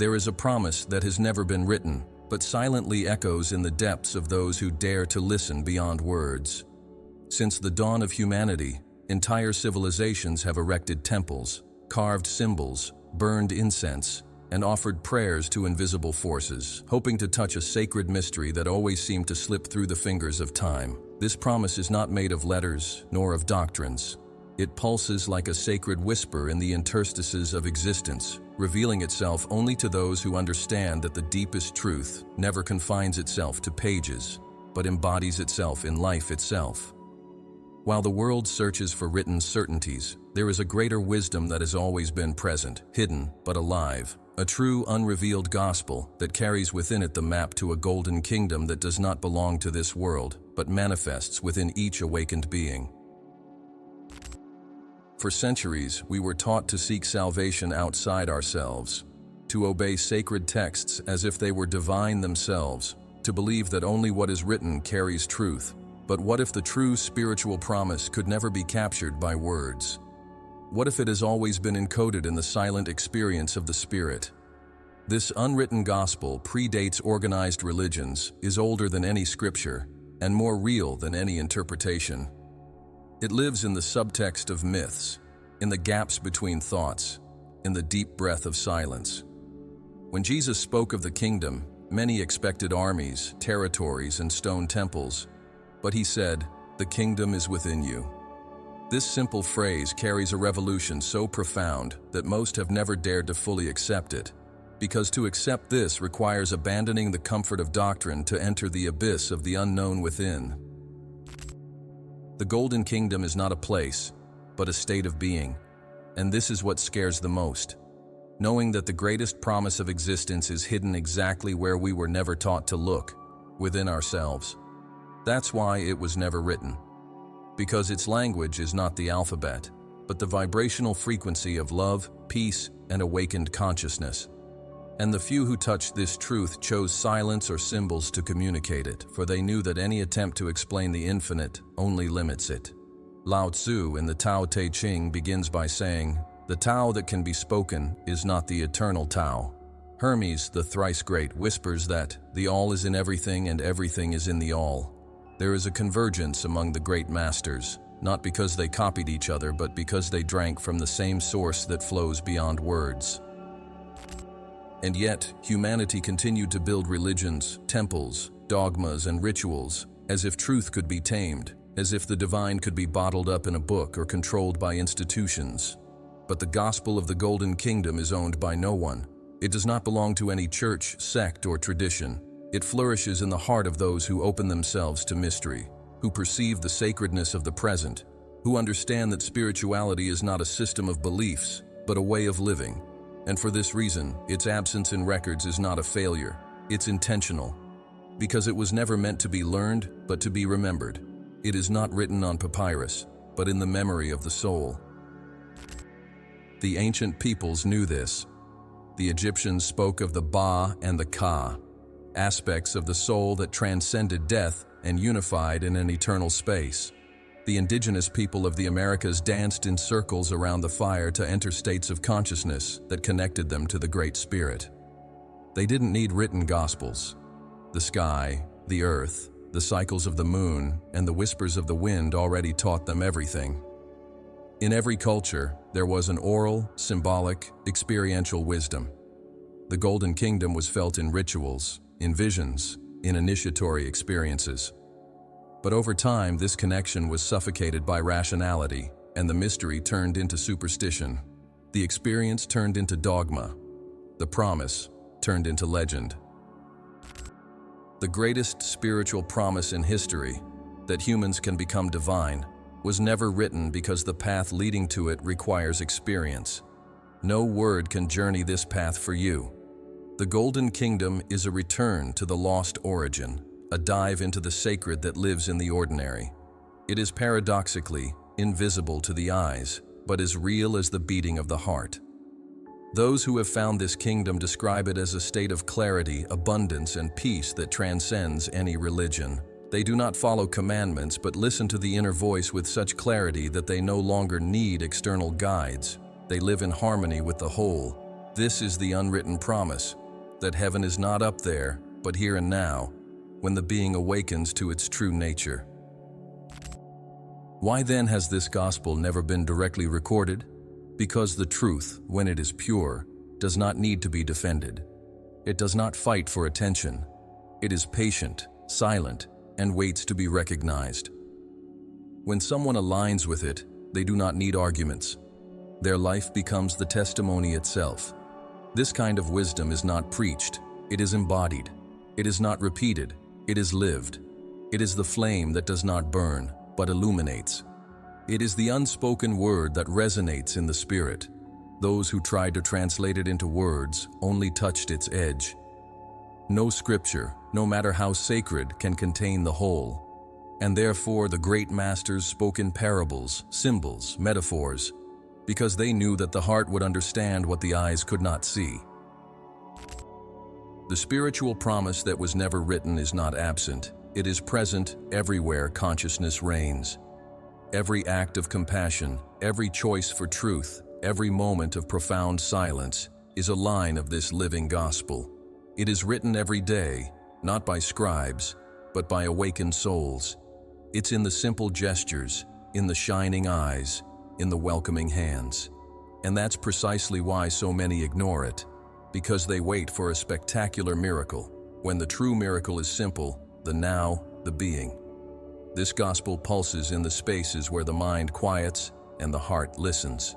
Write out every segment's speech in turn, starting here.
There is a promise that has never been written, but silently echoes in the depths of those who dare to listen beyond words. Since the dawn of humanity, entire civilizations have erected temples, carved symbols, burned incense, and offered prayers to invisible forces, hoping to touch a sacred mystery that always seemed to slip through the fingers of time. This promise is not made of letters, nor of doctrines. It pulses like a sacred whisper in the interstices of existence, revealing itself only to those who understand that the deepest truth never confines itself to pages, but embodies itself in life itself. While the world searches for written certainties, there is a greater wisdom that has always been present, hidden but alive. A true, unrevealed gospel that carries within it the map to a golden kingdom that does not belong to this world, but manifests within each awakened being. For centuries, we were taught to seek salvation outside ourselves, to obey sacred texts as if they were divine themselves, to believe that only what is written carries truth. But what if the true spiritual promise could never be captured by words? What if it has always been encoded in the silent experience of the Spirit? This unwritten gospel predates organized religions, is older than any scripture, and more real than any interpretation. It lives in the subtext of myths, in the gaps between thoughts, in the deep breath of silence. When Jesus spoke of the kingdom, many expected armies, territories, and stone temples, but he said, "The kingdom is within you." This simple phrase carries a revolution so profound that most have never dared to fully accept it, because to accept this requires abandoning the comfort of doctrine to enter the abyss of the unknown within. The Golden Kingdom is not a place, but a state of being, and this is what scares the most. Knowing that the greatest promise of existence is hidden exactly where we were never taught to look, within ourselves. That's why it was never written. Because its language is not the alphabet, but the vibrational frequency of love, peace, and awakened consciousness. And the few who touched this truth chose silence or symbols to communicate it, for they knew that any attempt to explain the infinite only limits it. Lao Tzu in the Tao Te Ching begins by saying, "The Tao that can be spoken is not the eternal Tao." Hermes, the thrice great, whispers that the all is in everything and everything is in the all. There is a convergence among the great masters, not because they copied each other, but because they drank from the same source that flows beyond words. And yet, humanity continued to build religions, temples, dogmas, and rituals, as if truth could be tamed, as if the divine could be bottled up in a book or controlled by institutions. But the gospel of the Golden Kingdom is owned by no one. It does not belong to any church, sect, or tradition. It flourishes in the heart of those who open themselves to mystery, who perceive the sacredness of the present, who understand that spirituality is not a system of beliefs, but a way of living. And for this reason, its absence in records is not a failure, it's intentional. Because it was never meant to be learned, but to be remembered. It is not written on papyrus, but in the memory of the soul. The ancient peoples knew this. The Egyptians spoke of the Ba and the Ka, aspects of the soul that transcended death and unified in an eternal space. The indigenous people of the Americas danced in circles around the fire to enter states of consciousness that connected them to the Great Spirit. They didn't need written gospels. The sky, the earth, the cycles of the moon, and the whispers of the wind already taught them everything. In every culture, there was an oral, symbolic, experiential wisdom. The Golden Kingdom was felt in rituals, in visions, in initiatory experiences. But over time, this connection was suffocated by rationality, and the mystery turned into superstition. The experience turned into dogma. The promise turned into legend. The greatest spiritual promise in history, that humans can become divine, was never written because the path leading to it requires experience. No word can journey this path for you. The Golden Kingdom is a return to the lost origin, a dive into the sacred that lives in the ordinary. It is paradoxically invisible to the eyes, but as real as the beating of the heart. Those who have found this kingdom describe it as a state of clarity, abundance, and peace that transcends any religion. They do not follow commandments, but listen to the inner voice with such clarity that they no longer need external guides. They live in harmony with the whole. This is the unwritten promise that heaven is not up there, but here and now, when the being awakens to its true nature. Why then has this gospel never been directly recorded? Because the truth, when it is pure, does not need to be defended. It does not fight for attention. It is patient, silent, and waits to be recognized. When someone aligns with it, they do not need arguments. Their life becomes the testimony itself. This kind of wisdom is not preached, it is embodied. It is not repeated, it is lived. It is the flame that does not burn, but illuminates. It is the unspoken word that resonates in the spirit. Those who tried to translate it into words only touched its edge. No scripture, no matter how sacred, can contain the whole. And therefore the great masters spoke in parables, symbols, metaphors, because they knew that the heart would understand what the eyes could not see. The spiritual promise that was never written is not absent. It is present everywhere consciousness reigns. Every act of compassion, every choice for truth, every moment of profound silence is a line of this living gospel. It is written every day, not by scribes, but by awakened souls. It's in the simple gestures, in the shining eyes, in the welcoming hands. And that's precisely why so many ignore it, because they wait for a spectacular miracle, when the true miracle is simple, the now, the being. This gospel pulses in the spaces where the mind quiets and the heart listens.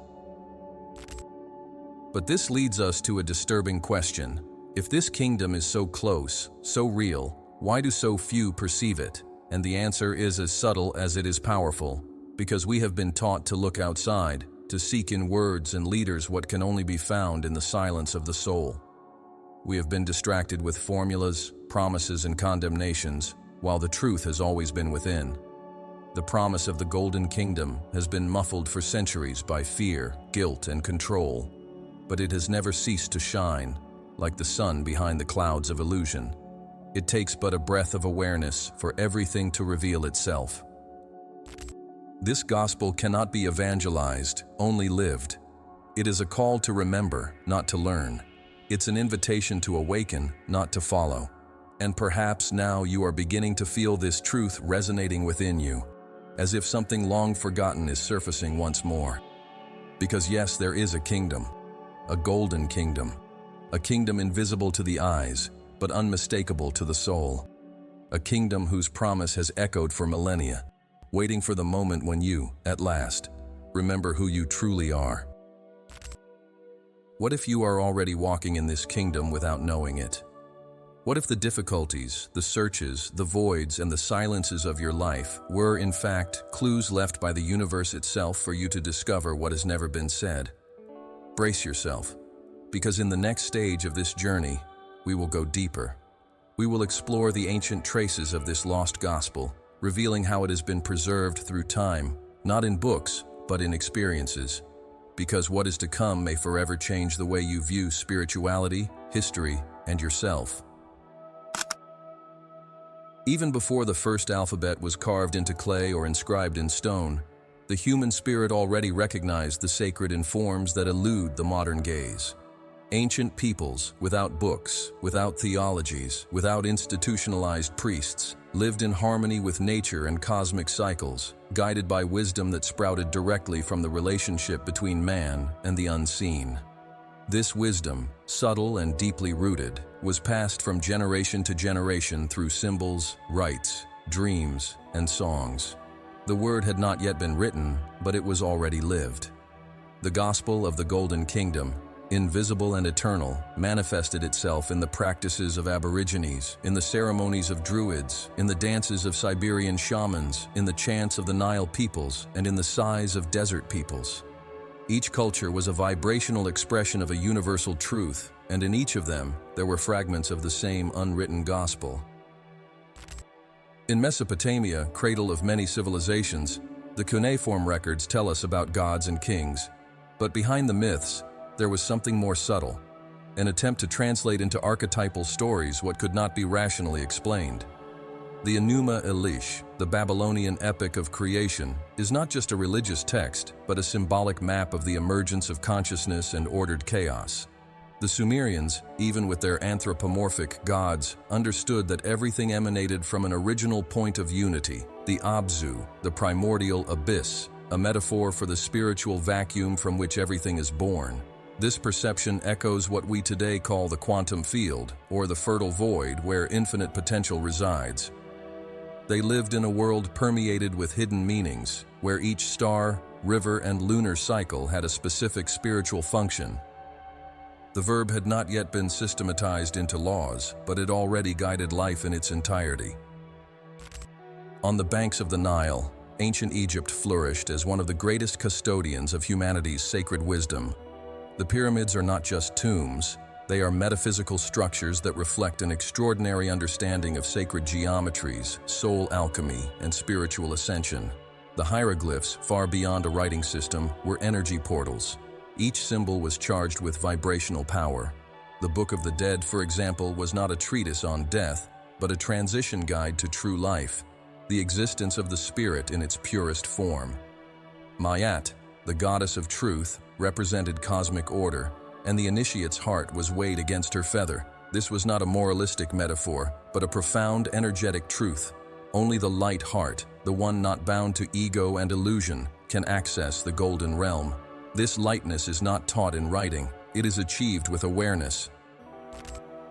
But this leads us to a disturbing question. If this kingdom is so close, so real, why do so few perceive it? And the answer is as subtle as it is powerful, because we have been taught to look outside, to seek in words and leaders what can only be found in the silence of the soul. We have been distracted with formulas, promises, and condemnations, while the truth has always been within. The promise of the golden kingdom has been muffled for centuries by fear, guilt, and control, but it has never ceased to shine, like the sun behind the clouds of illusion. It takes but a breath of awareness for everything to reveal itself. This gospel cannot be evangelized, only lived. It is a call to remember, not to learn. It's an invitation to awaken, not to follow. And perhaps now you are beginning to feel this truth resonating within you, as if something long forgotten is surfacing once more. Because yes, there is a kingdom, a golden kingdom, a kingdom invisible to the eyes, but unmistakable to the soul. A kingdom whose promise has echoed for millennia, waiting for the moment when you, at last, remember who you truly are. What if you are already walking in this kingdom without knowing it? What if the difficulties, the searches, the voids, and the silences of your life were, in fact, clues left by the universe itself for you to discover what has never been said? Brace yourself, because in the next stage of this journey, we will go deeper. We will explore the ancient traces of this lost gospel, revealing how it has been preserved through time, not in books, but in experiences. Because what is to come may forever change the way you view spirituality, history, and yourself. Even before the first alphabet was carved into clay or inscribed in stone, the human spirit already recognized the sacred in forms that elude the modern gaze. Ancient peoples, without books, without theologies, without institutionalized priests, lived in harmony with nature and cosmic cycles, guided by wisdom that sprouted directly from the relationship between man and the unseen. This wisdom, subtle and deeply rooted, was passed from generation to generation through symbols, rites, dreams, and songs. The word had not yet been written, but it was already lived. The gospel of the Golden Kingdom, invisible and eternal, manifested itself in the practices of Aborigines, in the ceremonies of Druids, in the dances of Siberian shamans, in the chants of the Nile peoples, and in the sighs of desert peoples. Each culture was a vibrational expression of a universal truth, and in each of them, there were fragments of the same unwritten gospel. In Mesopotamia, cradle of many civilizations, the cuneiform records tell us about gods and kings, but behind the myths, there was something more subtle, an attempt to translate into archetypal stories what could not be rationally explained. The Enuma Elish, the Babylonian epic of creation, is not just a religious text, but a symbolic map of the emergence of consciousness and ordered chaos. The Sumerians, even with their anthropomorphic gods, understood that everything emanated from an original point of unity, the Abzu, the primordial abyss, a metaphor for the spiritual vacuum from which everything is born. This perception echoes what we today call the quantum field, or the fertile void where infinite potential resides. They lived in a world permeated with hidden meanings, where each star, river, and lunar cycle had a specific spiritual function. The verb had not yet been systematized into laws, but it already guided life in its entirety. On the banks of the Nile, ancient Egypt flourished as one of the greatest custodians of humanity's sacred wisdom. The pyramids are not just tombs, they are metaphysical structures that reflect an extraordinary understanding of sacred geometries, soul alchemy, and spiritual ascension. The hieroglyphs, far beyond a writing system, were energy portals. Each symbol was charged with vibrational power. The Book of the Dead, for example, was not a treatise on death, but a transition guide to true life, the existence of the spirit in its purest form. Mayat, the goddess of truth, represented cosmic order, and the initiate's heart was weighed against her feather. This was not a moralistic metaphor, but a profound energetic truth. Only the light heart, the one not bound to ego and illusion, can access the golden realm. This lightness is not taught in writing, it is achieved with awareness.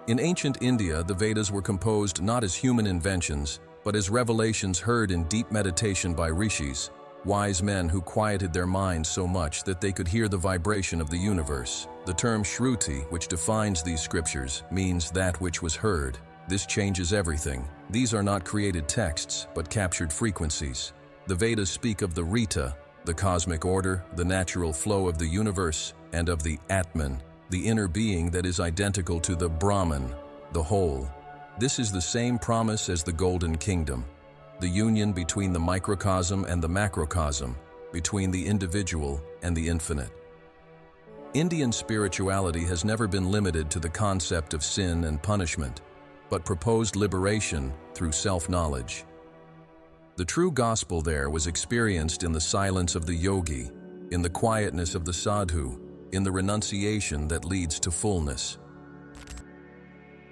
In ancient India, the Vedas were composed not as human inventions, but as revelations heard in deep meditation by rishis, wise men who quieted their minds so much that they could hear the vibration of the universe. The term Shruti, which defines these scriptures, means that which was heard. This changes everything. These are not created texts, but captured frequencies. The Vedas speak of the Rita, the cosmic order, the natural flow of the universe, and of the Atman, the inner being that is identical to the Brahman, the whole. This is the same promise as the Golden Kingdom, the union between the microcosm and the macrocosm, between the individual and the infinite. Indian spirituality has never been limited to the concept of sin and punishment, but proposed liberation through self-knowledge. The true gospel there was experienced in the silence of the yogi, in the quietness of the sadhu, in the renunciation that leads to fullness.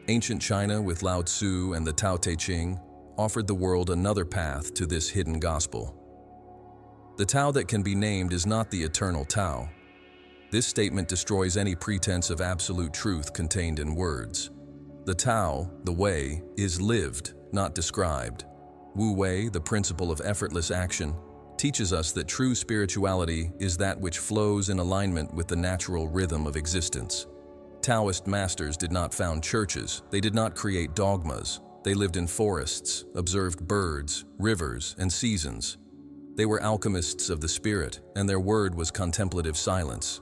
Ancient China, with Lao Tzu and the Tao Te Ching, offered the world another path to this hidden gospel. The Tao that can be named is not the eternal Tao. This statement destroys any pretense of absolute truth contained in words. The Tao, the way, is lived, not described. Wu Wei, the principle of effortless action, teaches us that true spirituality is that which flows in alignment with the natural rhythm of existence. Taoist masters did not found churches, they did not create dogmas. They lived in forests, observed birds, rivers, and seasons. They were alchemists of the spirit, and their word was contemplative silence.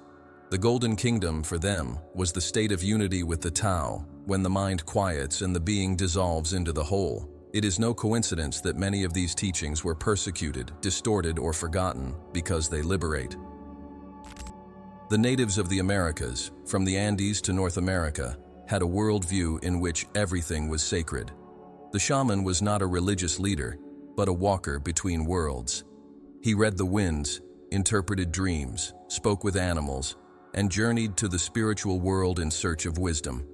The Golden Kingdom, for them, was the state of unity with the Tao, when the mind quiets and the being dissolves into the whole. It is no coincidence that many of these teachings were persecuted, distorted, or forgotten because they liberate. The natives of the Americas, from the Andes to North America, had a worldview in which everything was sacred. The shaman was not a religious leader, but a walker between worlds. He read the winds, interpreted dreams, spoke with animals, and journeyed to the spiritual world in search of wisdom.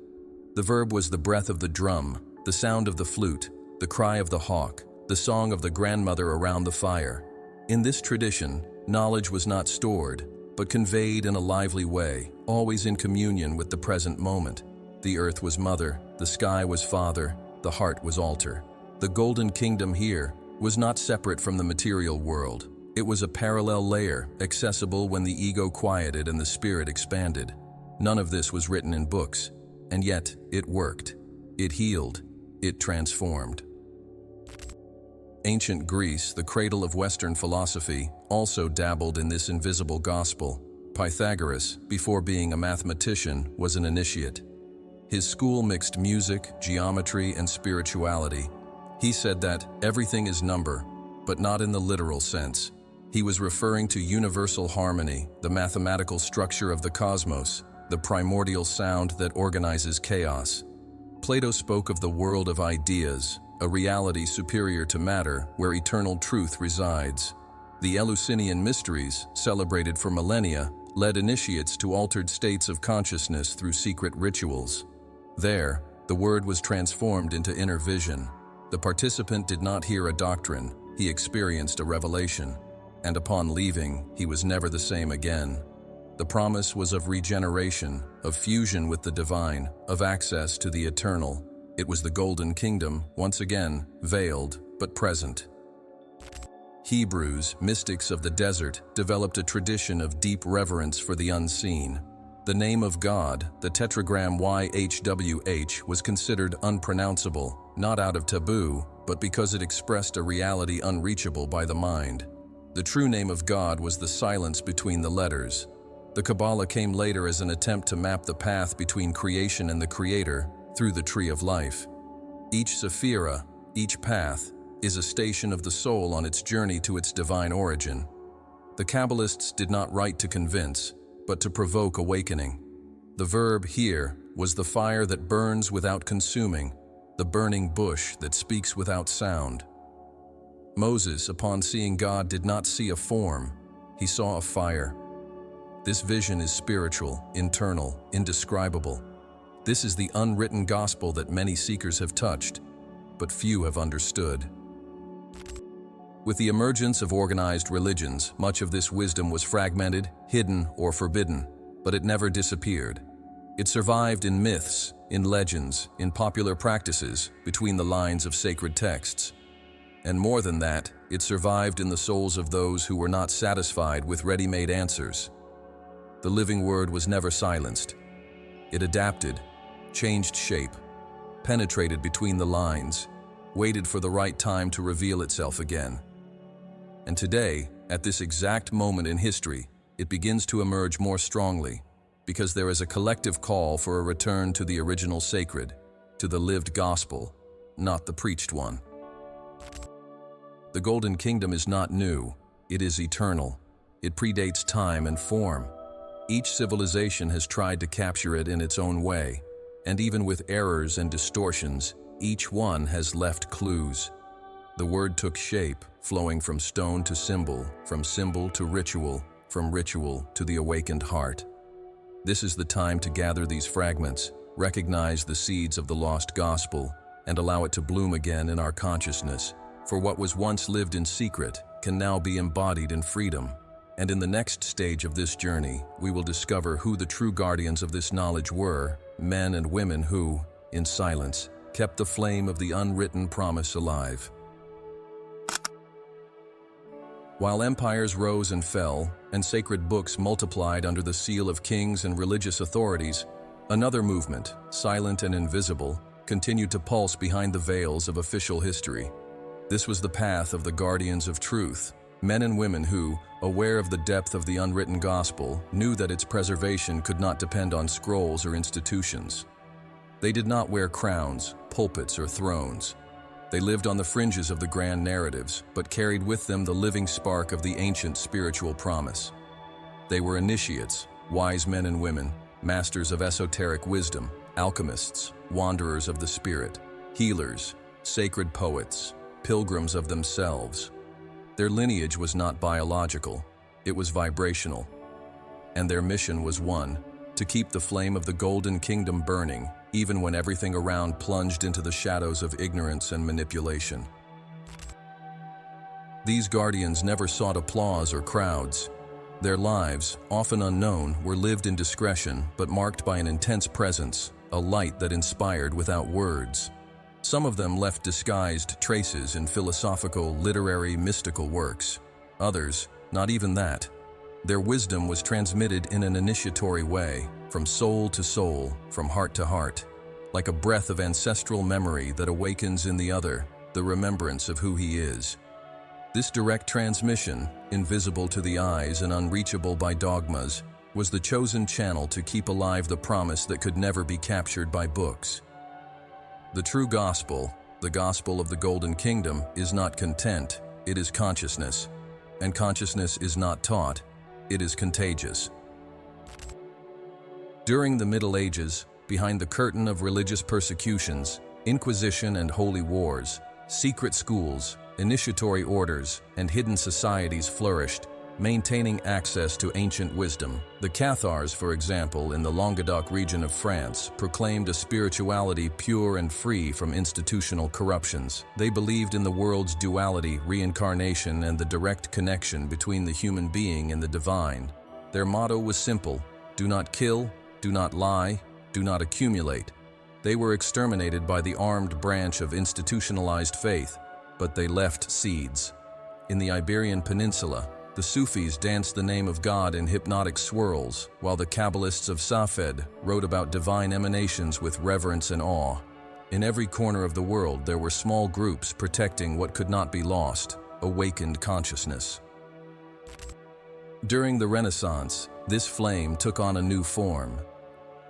The verb was the breath of the drum, the sound of the flute, the cry of the hawk, the song of the grandmother around the fire. In this tradition, knowledge was not stored, but conveyed in a lively way, always in communion with the present moment. The earth was mother, the sky was father, the heart was altar. The Golden Kingdom here was not separate from the material world. It was a parallel layer, accessible when the ego quieted and the spirit expanded. None of this was written in books, and yet it worked. It healed. It transformed. Ancient Greece, the cradle of Western philosophy, also dabbled in this invisible gospel. Pythagoras, before being a mathematician, was an initiate. His school mixed music, geometry, and spirituality. He said that everything is number, but not in the literal sense. He was referring to universal harmony, the mathematical structure of the cosmos, the primordial sound that organizes chaos. Plato spoke of the world of ideas, a reality superior to matter where eternal truth resides. The Eleusinian mysteries, celebrated for millennia, led initiates to altered states of consciousness through secret rituals. There, the word was transformed into inner vision. The participant did not hear a doctrine, he experienced a revelation. And upon leaving, he was never the same again. The promise was of regeneration, of fusion with the divine, of access to the eternal. It was the Golden Kingdom, once again, veiled but present. Hebrews, mystics of the desert, developed a tradition of deep reverence for the unseen. The name of God, the tetragram YHWH, was considered unpronounceable, not out of taboo, but because it expressed a reality unreachable by the mind. The true name of God was the silence between the letters. The Kabbalah came later as an attempt to map the path between creation and the Creator through the tree of life. Each sephira, each path, is a station of the soul on its journey to its divine origin. The Kabbalists did not write to convince, but to provoke awakening. The verb here was the fire that burns without consuming, the burning bush that speaks without sound. Moses, upon seeing God, did not see a form, he saw a fire. This vision is spiritual, internal, indescribable. This is the unwritten gospel that many seekers have touched, but few have understood. With the emergence of organized religions, much of this wisdom was fragmented, hidden, or forbidden, but it never disappeared. It survived in myths, in legends, in popular practices, between the lines of sacred texts. And more than that, it survived in the souls of those who were not satisfied with ready-made answers. The living word was never silenced. It adapted, changed shape, penetrated between the lines, waited for the right time to reveal itself again. And today, at this exact moment in history, it begins to emerge more strongly, because there is a collective call for a return to the original sacred, to the lived gospel, not the preached one. The Golden Kingdom is not new, it is eternal. It predates time and form. Each civilization has tried to capture it in its own way, and even with errors and distortions, each one has left clues. The word took shape, flowing from stone to symbol to ritual, from ritual to the awakened heart. This is the time to gather these fragments, recognize the seeds of the lost gospel, and allow it to bloom again in our consciousness. For what was once lived in secret can now be embodied in freedom. And in the next stage of this journey, we will discover who the true guardians of this knowledge were, men and women who, in silence, kept the flame of the unwritten promise alive. While empires rose and fell, and sacred books multiplied under the seal of kings and religious authorities, another movement, silent and invisible, continued to pulse behind the veils of official history. This was the path of the guardians of truth, men and women who, aware of the depth of the unwritten gospel, knew that its preservation could not depend on scrolls or institutions. They did not wear crowns, pulpits, or thrones. They lived on the fringes of the grand narratives, but carried with them the living spark of the ancient spiritual promise. They were initiates, wise men and women, masters of esoteric wisdom, alchemists, wanderers of the spirit, healers, sacred poets, pilgrims of themselves. Their lineage was not biological, it was vibrational. And their mission was one, to keep the flame of the Golden Kingdom burning, even when everything around plunged into the shadows of ignorance and manipulation. These guardians never sought applause or crowds. Their lives, often unknown, were lived in discretion but marked by an intense presence, a light that inspired without words. Some of them left disguised traces in philosophical, literary, mystical works. Others, not even that. Their wisdom was transmitted in an initiatory way, from soul to soul, from heart to heart, like a breath of ancestral memory that awakens in the other the remembrance of who he is. This direct transmission, invisible to the eyes and unreachable by dogmas, was the chosen channel to keep alive the promise that could never be captured by books. The true gospel, the gospel of the Golden Kingdom, is not content, it is consciousness. And consciousness is not taught, it is contagious. During the Middle Ages, behind the curtain of religious persecutions, inquisition and holy wars, secret schools, initiatory orders, and hidden societies flourished, maintaining access to ancient wisdom. The Cathars, for example, in the Languedoc region of France, proclaimed a spirituality pure and free from institutional corruptions. They believed in the world's duality, reincarnation, and the direct connection between the human being and the divine. Their motto was simple: do not kill, do not lie, do not accumulate. They were exterminated by the armed branch of institutionalized faith, but they left seeds. In the Iberian Peninsula, the Sufis danced the name of God in hypnotic swirls, while the Kabbalists of Safed wrote about divine emanations with reverence and awe. In every corner of the world, there were small groups protecting what could not be lost: awakened consciousness. During the Renaissance, this flame took on a new form.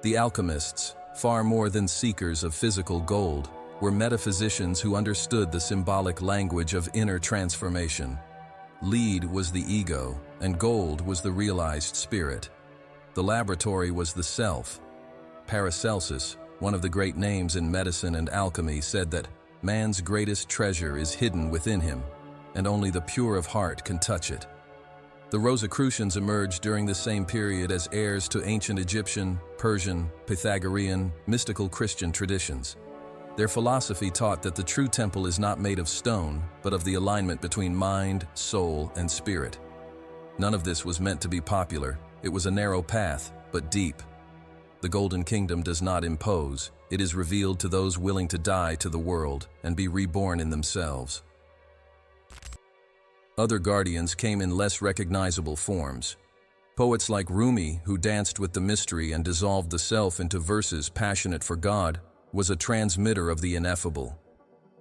The alchemists, far more than seekers of physical gold, were metaphysicians who understood the symbolic language of inner transformation. Lead was the ego, and gold was the realized spirit. The laboratory was the self. Paracelsus, one of the great names in medicine and alchemy, said that man's greatest treasure is hidden within him, and only the pure of heart can touch it. The Rosicrucians emerged during the same period as heirs to ancient Egyptian, Persian, Pythagorean, mystical Christian traditions. Their philosophy taught that the true temple is not made of stone, but of the alignment between mind, soul, and spirit. None of this was meant to be popular. It was a narrow path, but deep. The Golden Kingdom does not impose. It is revealed to those willing to die to the world and be reborn in themselves. Other guardians came in less recognizable forms. Poets like Rumi, who danced with the mystery and dissolved the self into verses passionate for God, was a transmitter of the ineffable.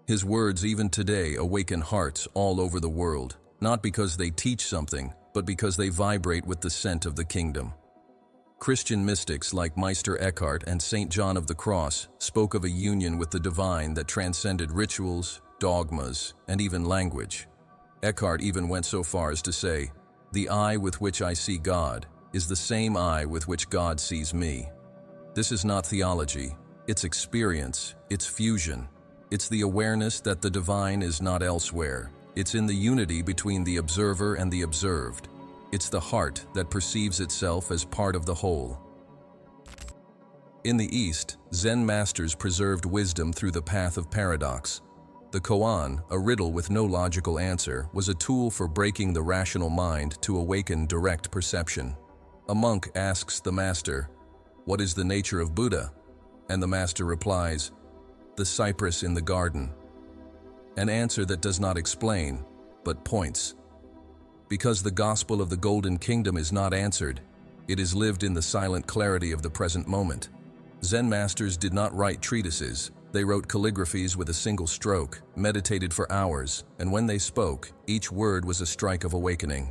His words even today awaken hearts all over the world, not because they teach something, but because they vibrate with the scent of the kingdom. Christian mystics like Meister Eckhart and Saint John of the Cross spoke of a union with the divine that transcended rituals, dogmas, and even language. Eckhart even went so far as to say, "The eye with which I see God is the same eye with which God sees me." This is not theology, it's experience, it's fusion. It's the awareness that the divine is not elsewhere. It's in the unity between the observer and the observed. It's the heart that perceives itself as part of the whole. In the East, Zen masters preserved wisdom through the path of paradox. The koan, a riddle with no logical answer, was a tool for breaking the rational mind to awaken direct perception. A monk asks the master, "What is the nature of Buddha?" And the master replies, "The cypress in the garden." An answer that does not explain, but points. Because the gospel of the Golden Kingdom is not answered, it is lived in the silent clarity of the present moment. Zen masters did not write treatises. They wrote calligraphies with a single stroke, meditated for hours, and when they spoke, each word was a strike of awakening.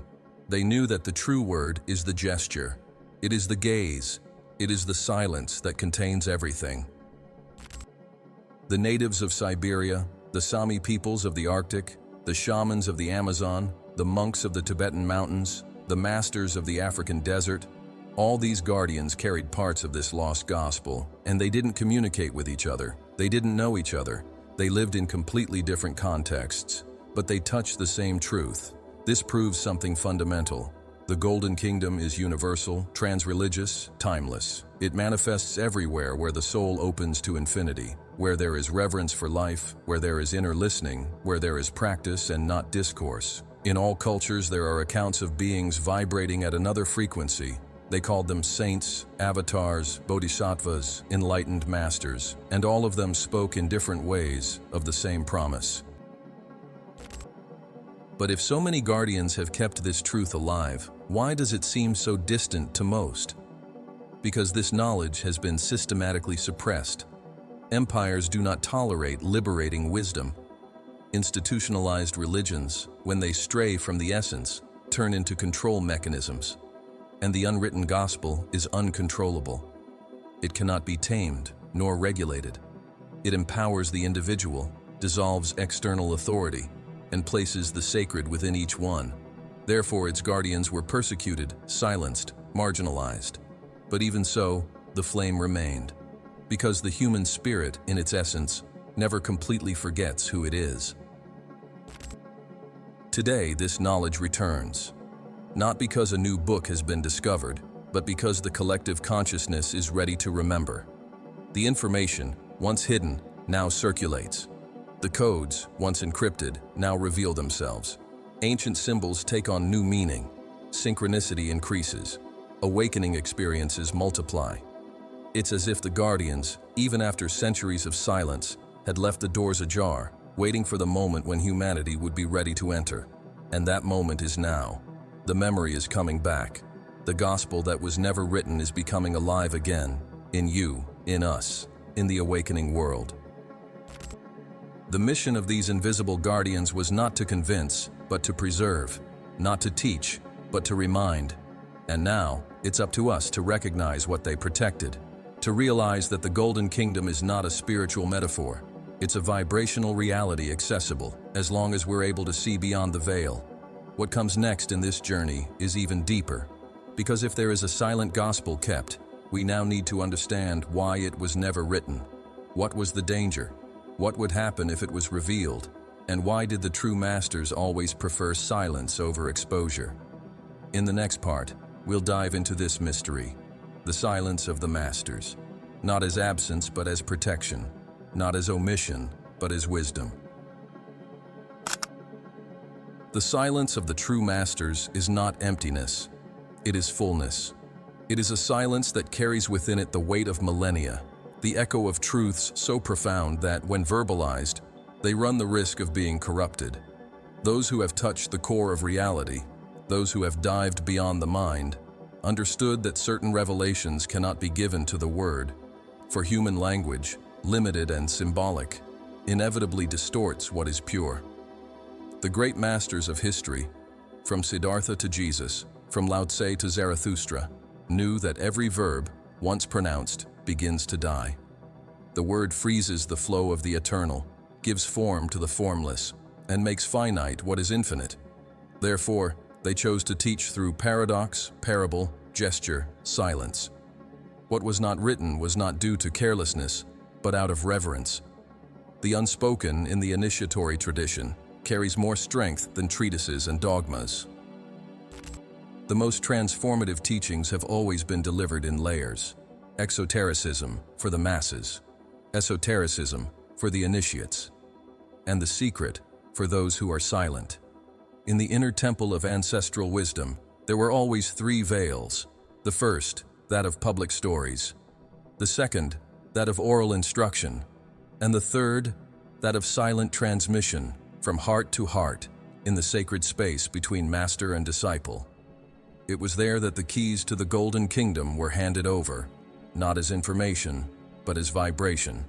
They knew that the true word is the gesture. It is the gaze. It is the silence that contains everything. The natives of Siberia, the Sami peoples of the Arctic, the shamans of the Amazon, the monks of the Tibetan mountains, the masters of the African desert, all these guardians carried parts of this lost gospel, and they didn't communicate with each other. They didn't know each other. They lived in completely different contexts, but they touched the same truth. This proves something fundamental. The Golden Kingdom is universal, trans-religious, timeless. It manifests everywhere where the soul opens to infinity, where there is reverence for life, where there is inner listening, where there is practice and not discourse. In all cultures, there are accounts of beings vibrating at another frequency. They called them saints, avatars, bodhisattvas, enlightened masters, and all of them spoke in different ways of the same promise. But if so many guardians have kept this truth alive, why does it seem so distant to most? Because this knowledge has been systematically suppressed. Empires do not tolerate liberating wisdom. Institutionalized religions, when they stray from the essence, turn into control mechanisms. And the unwritten gospel is uncontrollable. It cannot be tamed nor regulated. It empowers the individual, dissolves external authority, and places the sacred within each one. Therefore, its guardians were persecuted, silenced, marginalized. But even so, the flame remained, because the human spirit, in its essence, never completely forgets who it is. Today, this knowledge returns. not because a new book has been discovered, but because the collective consciousness is ready to remember. The information, once hidden, now circulates. The codes, once encrypted, now reveal themselves. Ancient symbols take on new meaning. Synchronicity increases. Awakening experiences multiply. It's as if the guardians, even after centuries of silence, had left the doors ajar, waiting for the moment when humanity would be ready to enter. And that moment is now. The memory is coming back. The gospel that was never written is becoming alive again, in you, in us, in the awakening world. The mission of these invisible guardians was not to convince, but to preserve, not to teach, but to remind. And now, it's up to us to recognize what they protected, to realize that the Golden Kingdom is not a spiritual metaphor. It's a vibrational reality accessible, as long as we're able to see beyond the veil. What comes next in this journey is even deeper, because if there is a silent gospel kept, we now need to understand why it was never written. What was the danger? What would happen if it was revealed? And why did the true masters always prefer silence over exposure? In the next part, we'll dive into this mystery, the silence of the masters, not as absence but as protection, not as omission but as wisdom. The silence of the true masters is not emptiness, it is fullness. It is a silence that carries within it the weight of millennia, the echo of truths so profound that, when verbalized, they run the risk of being corrupted. Those who have touched the core of reality, those who have dived beyond the mind, understood that certain revelations cannot be given to the word, for human language, limited and symbolic, inevitably distorts what is pure. The great masters of history, from Siddhartha to Jesus, from Lao Tse to Zarathustra, knew that every verb, once pronounced, begins to die. The word freezes the flow of the eternal, gives form to the formless, and makes finite what is infinite. Therefore, they chose to teach through paradox, parable, gesture, silence. What was not written was not due to carelessness, but out of reverence. The unspoken in the initiatory tradition carries more strength than treatises and dogmas. The most transformative teachings have always been delivered in layers. Exotericism for the masses, esotericism for the initiates, and the secret for those who are silent. In the inner temple of ancestral wisdom, there were always three veils. The first, that of public stories. The second, that of oral instruction. And the third, that of silent transmission from heart to heart in the sacred space between master and disciple. It was there that the keys to the Golden Kingdom were handed over, not as information, but as vibration.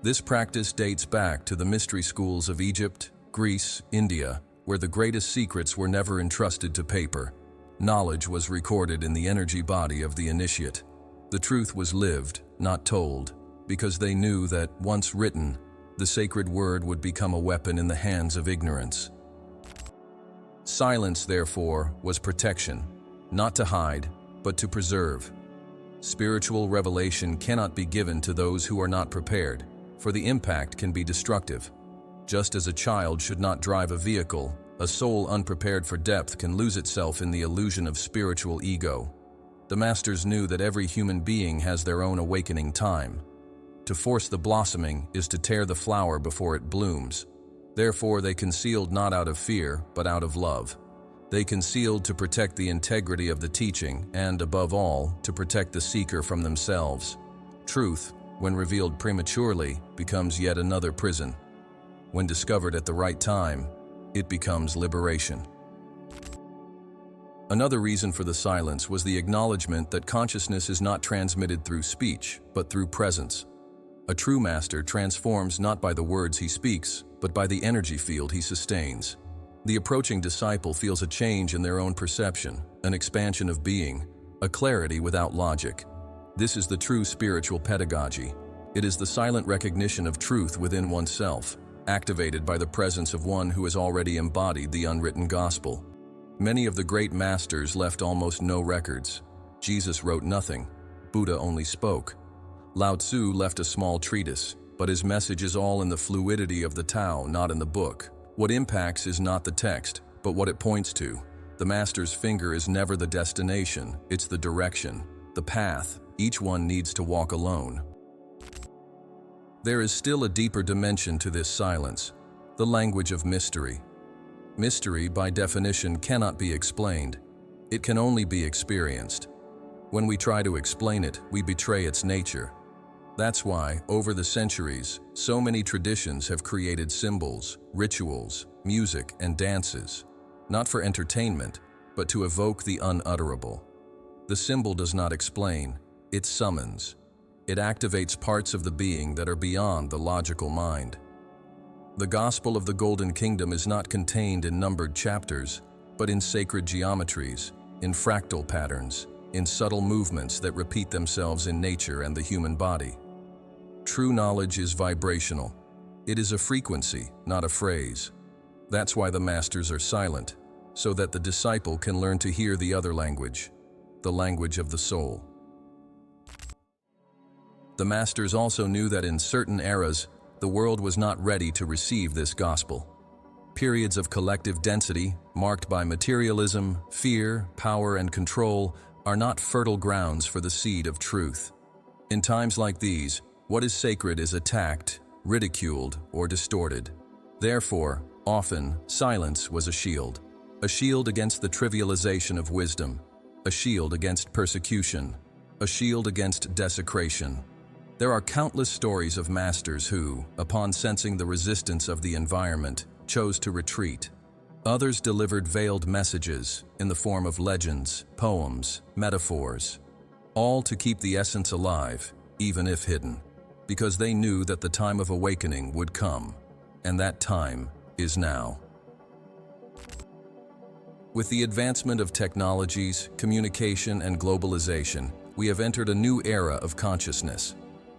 This practice dates back to the mystery schools of Egypt, Greece, India, where the greatest secrets were never entrusted to paper. Knowledge was recorded in the energy body of the initiate. The truth was lived, not told, because they knew that, once written, the sacred word would become a weapon in the hands of ignorance. Silence, therefore, was protection, not to hide, but to preserve. Spiritual revelation cannot be given to those who are not prepared, for the impact can be destructive. Just as a child should not drive a vehicle, a soul unprepared for depth can lose itself in the illusion of spiritual ego. The masters knew that every human being has their own awakening time. To force the blossoming is to tear the flower before it blooms. Therefore, they concealed not out of fear, but out of love. They concealed to protect the integrity of the teaching and, above all, to protect the seeker from themselves. Truth, when revealed prematurely, becomes yet another prison. When discovered at the right time, it becomes liberation. Another reason for the silence was the acknowledgement that consciousness is not transmitted through speech, but through presence. A true master transforms not by the words he speaks, but by the energy field he sustains. The approaching disciple feels a change in their own perception, an expansion of being, a clarity without logic. This is the true spiritual pedagogy. It is the silent recognition of truth within oneself, activated by the presence of one who has already embodied the unwritten gospel. Many of the great masters left almost no records. Jesus wrote nothing. Buddha only spoke. Lao Tzu left a small treatise, but his message is all in the fluidity of the Tao, not in the book. What impacts is not the text, but what it points to. The master's finger is never the destination, it's the direction, the path each one needs to walk alone. There is still a deeper dimension to this silence, the language of mystery. Mystery, by definition, cannot be explained. It can only be experienced. When we try to explain it, we betray its nature. That's why, over the centuries, so many traditions have created symbols, rituals, music, and dances, not for entertainment, but to evoke the unutterable. The symbol does not explain, it summons. It activates parts of the being that are beyond the logical mind. The gospel of the Golden Kingdom is not contained in numbered chapters, but in sacred geometries, in fractal patterns, in subtle movements that repeat themselves in nature and the human body. True knowledge is vibrational. It is a frequency, not a phrase. That's why the masters are silent, so that the disciple can learn to hear the other language, the language of the soul. The masters also knew that in certain eras, the world was not ready to receive this gospel. Periods of collective density, marked by materialism, fear, power, and control, are not fertile grounds for the seed of truth. In times like these, what is sacred is attacked, ridiculed, or distorted. Therefore, often, silence was a shield against the trivialization of wisdom, a shield against persecution, a shield against desecration. There are countless stories of masters who, upon sensing the resistance of the environment, chose to retreat. Others delivered veiled messages in the form of legends, poems, metaphors, all to keep the essence alive, even if hidden, because they knew that the time of awakening would come, and that time is now. With the advancement of technologies, communication, and globalization, we have entered a new era of consciousness.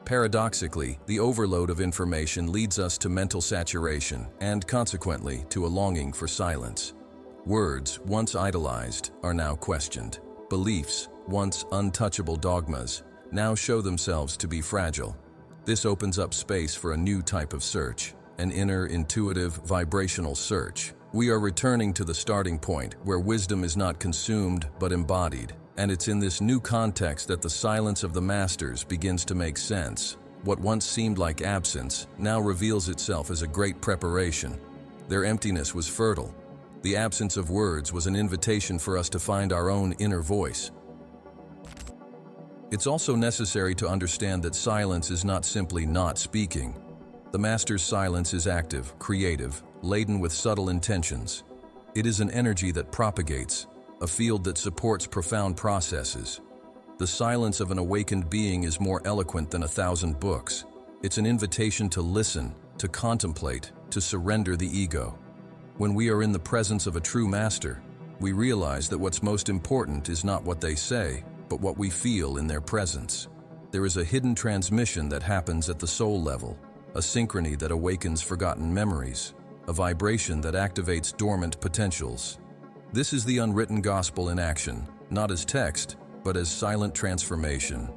Paradoxically, the overload of information leads us to mental saturation and, consequently, to a longing for silence. Words, once idolized, are now questioned. Beliefs, once untouchable dogmas, now show themselves to be fragile. This opens up space for a new type of search, an inner, intuitive, vibrational search. We are returning to the starting point where wisdom is not consumed but embodied. And it's in this new context that the silence of the masters begins to make sense. What once seemed like absence now reveals itself as a great preparation. Their emptiness was fertile. The absence of words was an invitation for us to find our own inner voice. It's also necessary to understand that silence is not simply not speaking. The master's silence is active, creative, laden with subtle intentions. It is an energy that propagates, a field that supports profound processes. The silence of an awakened being is more eloquent than 1,000 books. It's an invitation to listen, to contemplate, to surrender the ego. When we are in the presence of a true master, we realize that what's most important is not what they say, but what we feel in their presence. There is a hidden transmission that happens at the soul level, a synchrony that awakens forgotten memories, a vibration that activates dormant potentials. This is the unwritten gospel in action, not as text, but as silent transformation.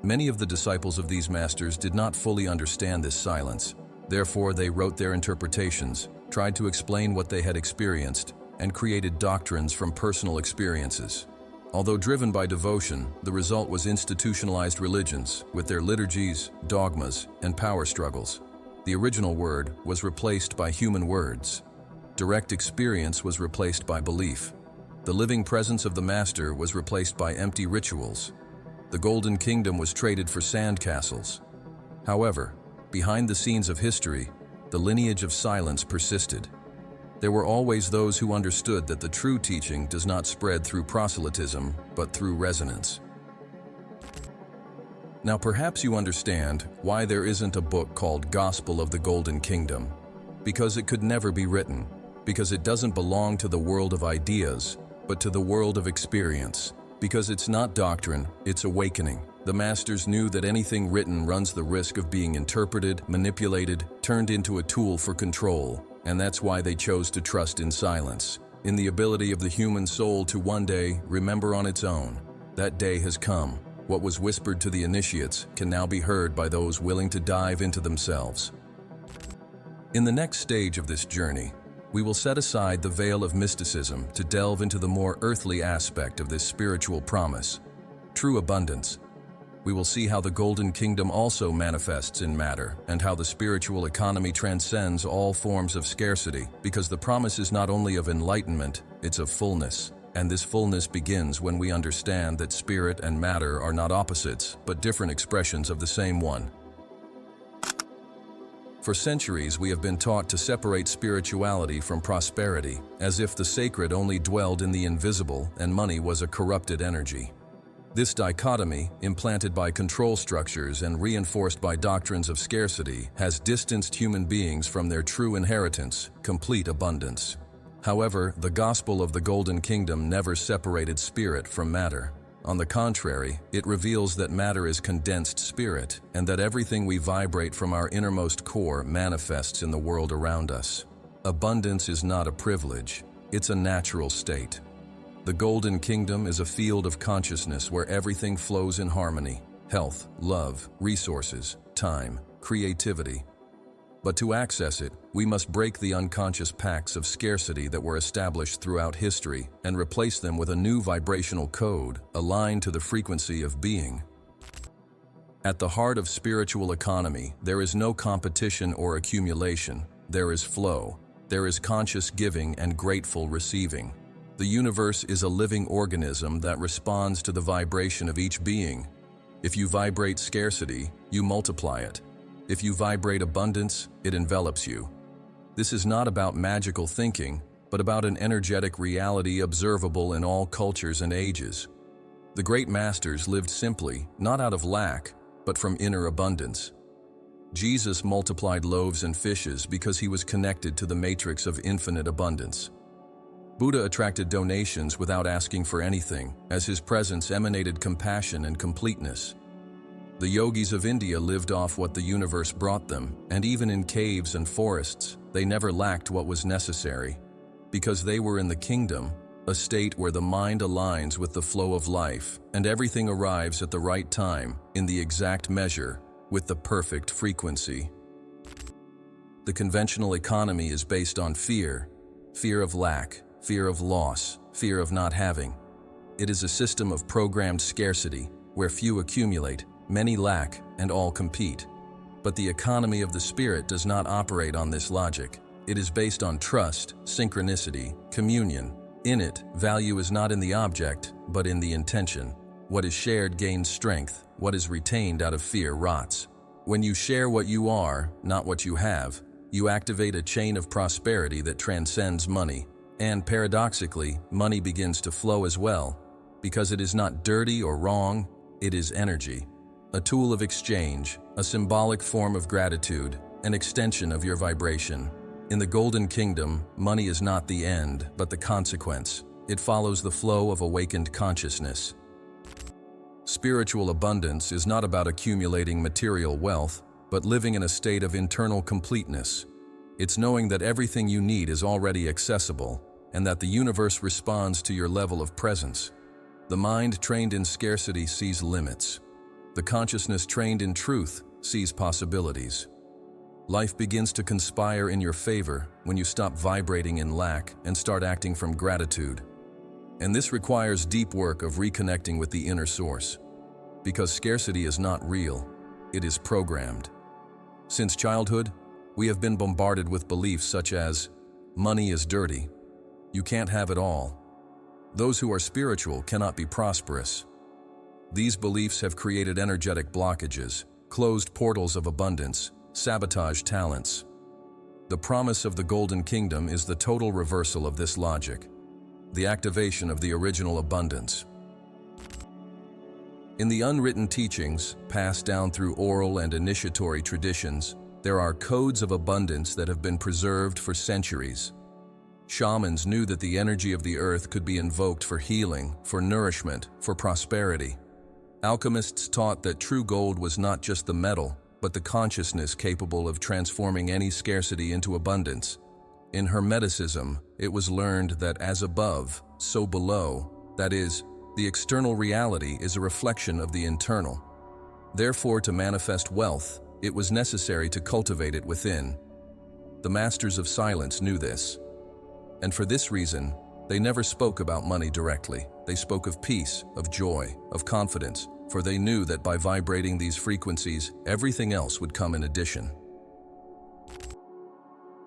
Many of the disciples of these masters did not fully understand this silence. Therefore, they wrote their interpretations, tried to explain what they had experienced, and created doctrines from personal experiences. Although driven by devotion, the result was institutionalized religions, with their liturgies, dogmas, and power struggles. The original word was replaced by human words. Direct experience was replaced by belief. The living presence of the master was replaced by empty rituals. The Golden Kingdom was traded for sandcastles. However, behind the scenes of history, the lineage of silence persisted. There were always those who understood that the true teaching does not spread through proselytism, but through resonance. Now perhaps you understand why there isn't a book called Gospel of the Golden Kingdom. Because it could never be written. Because it doesn't belong to the world of ideas, but to the world of experience. Because it's not doctrine, it's awakening. The masters knew that anything written runs the risk of being interpreted, manipulated, turned into a tool for control. And that's why they chose to trust in silence, in the ability of the human soul to one day remember on its own. That day has come. What was whispered to the initiates can now be heard by those willing to dive into themselves. In the next stage of this journey, We will set aside the veil of mysticism to delve into the more earthly aspect of this spiritual promise, true abundance. We will see how the Golden Kingdom also manifests in matter and how the spiritual economy transcends all forms of scarcity, because the promise is not only of enlightenment, it's of fullness. And this fullness begins when we understand that spirit and matter are not opposites, but different expressions of the same one. For centuries, we have been taught to separate spirituality from prosperity, as if the sacred only dwelled in the invisible and money was a corrupted energy. This dichotomy, implanted by control structures and reinforced by doctrines of scarcity, has distanced human beings from their true inheritance, complete abundance. However, the gospel of the Golden Kingdom never separated spirit from matter. On the contrary, it reveals that matter is condensed spirit, and that everything we vibrate from our innermost core manifests in the world around us. Abundance is not a privilege, it's a natural state. The Golden Kingdom is a field of consciousness where everything flows in harmony: health, love, resources, time, creativity. But to access it, we must break the unconscious pacts of scarcity that were established throughout history and replace them with a new vibrational code aligned to the frequency of being. At the heart of spiritual economy, there is no competition or accumulation. There is flow. There is conscious giving and grateful receiving. The universe is a living organism that responds to the vibration of each being. If you vibrate scarcity, you multiply it. If you vibrate abundance, it envelops you. This is not about magical thinking, but about an energetic reality observable in all cultures and ages. The great masters lived simply, not out of lack, but from inner abundance. Jesus multiplied loaves and fishes because he was connected to the matrix of infinite abundance. Buddha attracted donations without asking for anything, as his presence emanated compassion and completeness. The yogis of India lived off what the universe brought them, and even in caves and forests, they never lacked what was necessary. Because they were in the kingdom, a state where the mind aligns with the flow of life, and everything arrives at the right time, in the exact measure, with the perfect frequency. The conventional economy is based on fear of lack, fear of loss, fear of not having. It is a system of programmed scarcity, where few accumulate, many lack, and all compete. But the economy of the spirit does not operate on this logic. It is based on trust, synchronicity, communion. In it, value is not in the object, but in the intention. What is shared gains strength. What is retained out of fear rots. When you share what you are, not what you have, you activate a chain of prosperity that transcends money. And paradoxically, money begins to flow as well, because it is not dirty or wrong, it is energy. A tool of exchange, a symbolic form of gratitude, an extension of your vibration. In the Golden Kingdom, money is not the end, but the consequence. It follows the flow of awakened consciousness. Spiritual abundance is not about accumulating material wealth, but living in a state of internal completeness. It's knowing that everything you need is already accessible, and that the universe responds to your level of presence. The mind trained in scarcity sees limits. The consciousness trained in truth sees possibilities. Life begins to conspire in your favor when you stop vibrating in lack and start acting from gratitude. And this requires deep work of reconnecting with the inner source. Because scarcity is not real, it is programmed. Since childhood, we have been bombarded with beliefs such as, money is dirty, you can't have it all. Those who are spiritual cannot be prosperous. These beliefs have created energetic blockages, closed portals of abundance, sabotaged talents. The promise of the Golden Kingdom is the total reversal of this logic, the activation of the original abundance. In the unwritten teachings, passed down through oral and initiatory traditions, there are codes of abundance that have been preserved for centuries. Shamans knew that the energy of the earth could be invoked for healing, for nourishment, for prosperity. Alchemists taught that true gold was not just the metal, but the consciousness capable of transforming any scarcity into abundance. In Hermeticism, it was learned that as above, so below, that is, the external reality is a reflection of the internal. Therefore, to manifest wealth, it was necessary to cultivate it within. The masters of silence knew this. And for this reason, they never spoke about money directly. They spoke of peace, of joy, of confidence, for they knew that by vibrating these frequencies, everything else would come in addition.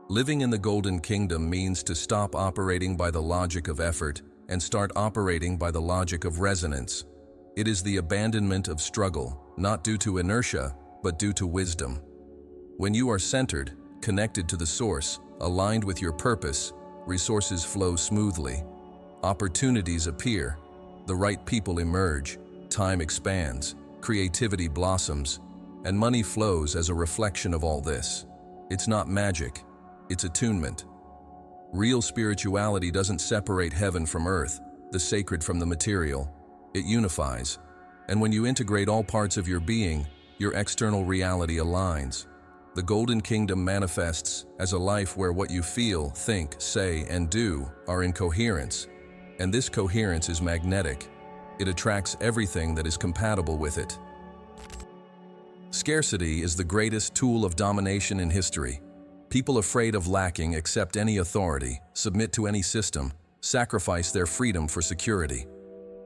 Living in the Golden Kingdom means to stop operating by the logic of effort and start operating by the logic of resonance. It is the abandonment of struggle, not due to inertia, but due to wisdom. When you are centered, connected to the source, aligned with your purpose, resources flow smoothly. Opportunities appear, the right people emerge, time expands, creativity blossoms, and money flows as a reflection of all this. It's not magic, it's attunement. Real spirituality doesn't separate heaven from earth, the sacred from the material. It unifies. And when you integrate all parts of your being, your external reality aligns. The Golden Kingdom manifests as a life where what you feel, think, say, and do are in coherence. And this coherence is magnetic. It attracts everything that is compatible with it. Scarcity is the greatest tool of domination in history. People afraid of lacking accept any authority, submit to any system, sacrifice their freedom for security.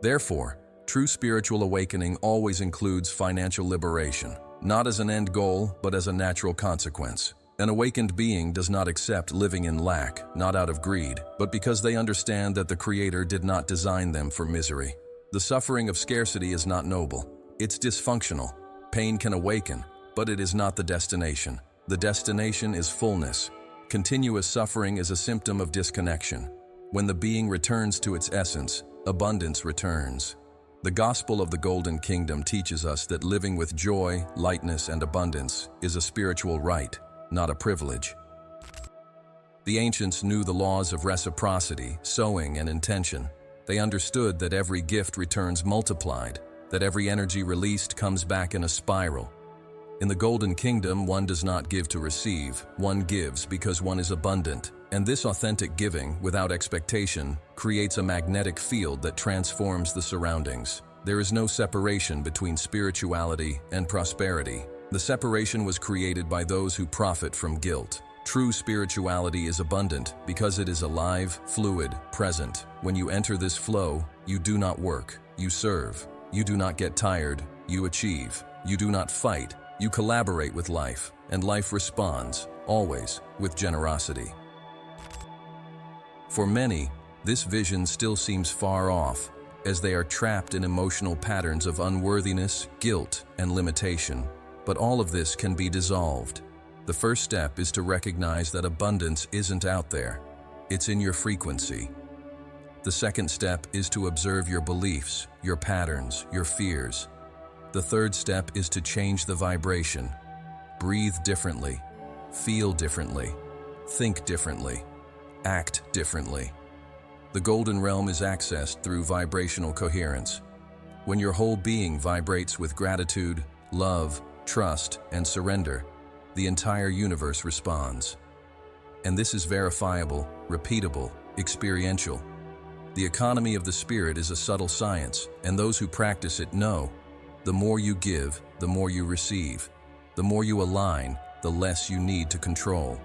Therefore, true spiritual awakening always includes financial liberation, not as an end goal, but as a natural consequence. An awakened being does not accept living in lack, not out of greed, but because they understand that the Creator did not design them for misery. The suffering of scarcity is not noble. It's dysfunctional. Pain can awaken, but it is not the destination. The destination is fullness. Continuous suffering is a symptom of disconnection. When the being returns to its essence, abundance returns. The gospel of the Golden Kingdom teaches us that living with joy, lightness, and abundance is a spiritual right, not a privilege. The ancients knew the laws of reciprocity, sowing, and intention. They understood that every gift returns multiplied, that every energy released comes back in a spiral. In the Golden Kingdom, one does not give to receive, one gives because one is abundant. And this authentic giving, without expectation, creates a magnetic field that transforms the surroundings. There is no separation between spirituality and prosperity. The separation was created by those who profit from guilt. True spirituality is abundant because it is alive, fluid, present. When you enter this flow, you do not work, you serve. You do not get tired, you achieve. You do not fight, you collaborate with life, and life responds, always, with generosity. For many, this vision still seems far off, as they are trapped in emotional patterns of unworthiness, guilt, and limitation. But all of this can be dissolved. The first step is to recognize that abundance isn't out there. It's in your frequency. The second step is to observe your beliefs, your patterns, your fears. The third step is to change the vibration. Breathe differently, feel differently, think differently, act differently. The golden realm is accessed through vibrational coherence. When your whole being vibrates with gratitude, love, trust, and surrender, the entire universe responds. And this is verifiable, repeatable, experiential. The economy of the spirit is a subtle science, and those who practice it know, the more you give, the more you receive. The more you align, the less you need to control.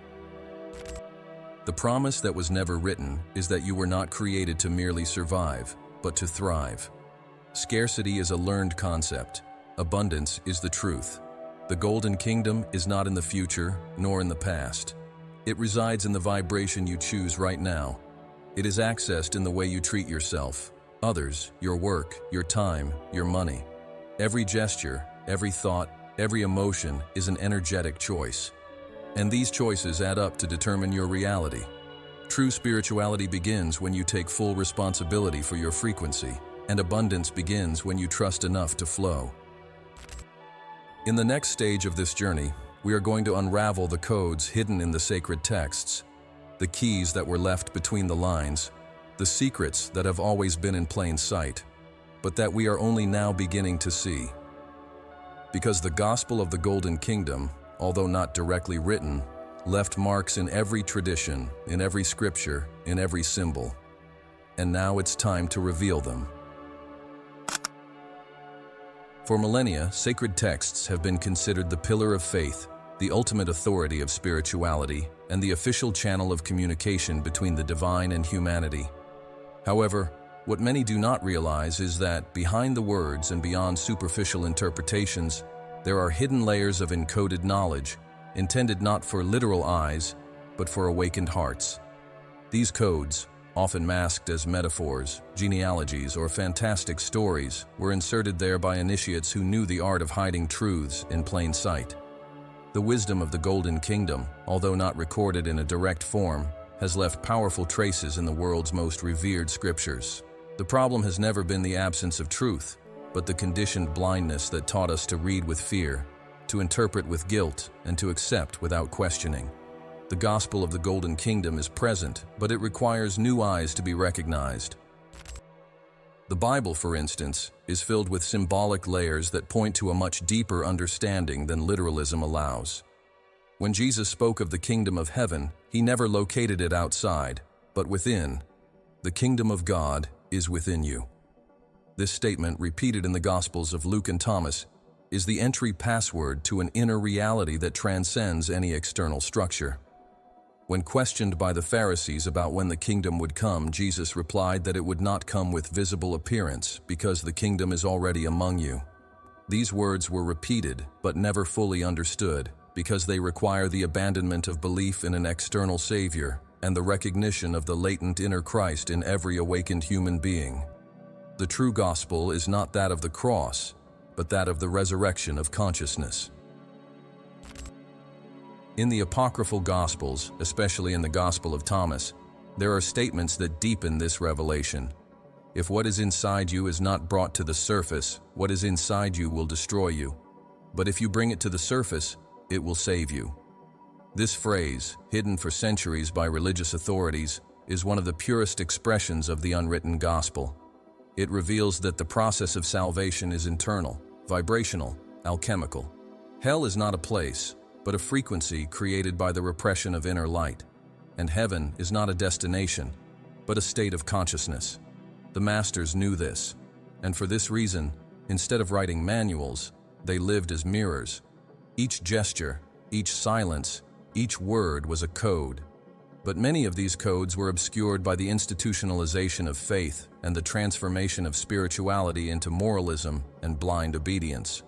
The promise that was never written is that you were not created to merely survive, but to thrive. Scarcity is a learned concept. Abundance is the truth. The Golden Kingdom is not in the future, nor in the past. It resides in the vibration you choose right now. It is accessed in the way you treat yourself, others, your work, your time, your money. Every gesture, every thought, every emotion is an energetic choice. And these choices add up to determine your reality. True spirituality begins when you take full responsibility for your frequency, and abundance begins when you trust enough to flow. In the next stage of this journey, we are going to unravel the codes hidden in the sacred texts, the keys that were left between the lines, the secrets that have always been in plain sight, but that we are only now beginning to see. Because the gospel of the Golden Kingdom, although not directly written, left marks in every tradition, in every scripture, in every symbol. And now it's time to reveal them. For millennia, sacred texts have been considered the pillar of faith, the ultimate authority of spirituality and the official channel of communication between the divine and humanity. However, what many do not realize is that behind the words and beyond superficial interpretations, there are hidden layers of encoded knowledge, intended not for literal eyes, but for awakened hearts. These codes, often masked as metaphors, genealogies, or fantastic stories, were inserted there by initiates who knew the art of hiding truths in plain sight. The wisdom of the Golden Kingdom, although not recorded in a direct form, has left powerful traces in the world's most revered scriptures. The problem has never been the absence of truth, but the conditioned blindness that taught us to read with fear, to interpret with guilt, and to accept without questioning. The gospel of the Golden Kingdom is present, but it requires new eyes to be recognized. The Bible, for instance, is filled with symbolic layers that point to a much deeper understanding than literalism allows. When Jesus spoke of the kingdom of heaven, he never located it outside, but within. The kingdom of God is within you. This statement, repeated in the Gospels of Luke and Thomas, is the entry password to an inner reality that transcends any external structure. When questioned by the Pharisees about when the kingdom would come, Jesus replied that it would not come with visible appearance because the kingdom is already among you. These words were repeated but never fully understood because they require the abandonment of belief in an external Savior and the recognition of the latent inner Christ in every awakened human being. The true gospel is not that of the cross, but that of the resurrection of consciousness. In the apocryphal Gospels, especially in the Gospel of Thomas, there are statements that deepen this revelation. If what is inside you is not brought to the surface, what is inside you will destroy you. But if you bring it to the surface, it will save you. This phrase, hidden for centuries by religious authorities, is one of the purest expressions of the unwritten gospel. It reveals that the process of salvation is internal, vibrational, alchemical. Hell is not a place, but a frequency created by the repression of inner light. And heaven is not a destination, but a state of consciousness. The masters knew this, and for this reason, instead of writing manuals, they lived as mirrors. Each gesture, each silence, each word was a code. But many of these codes were obscured by the institutionalization of faith and the transformation of spirituality into moralism and blind obedience.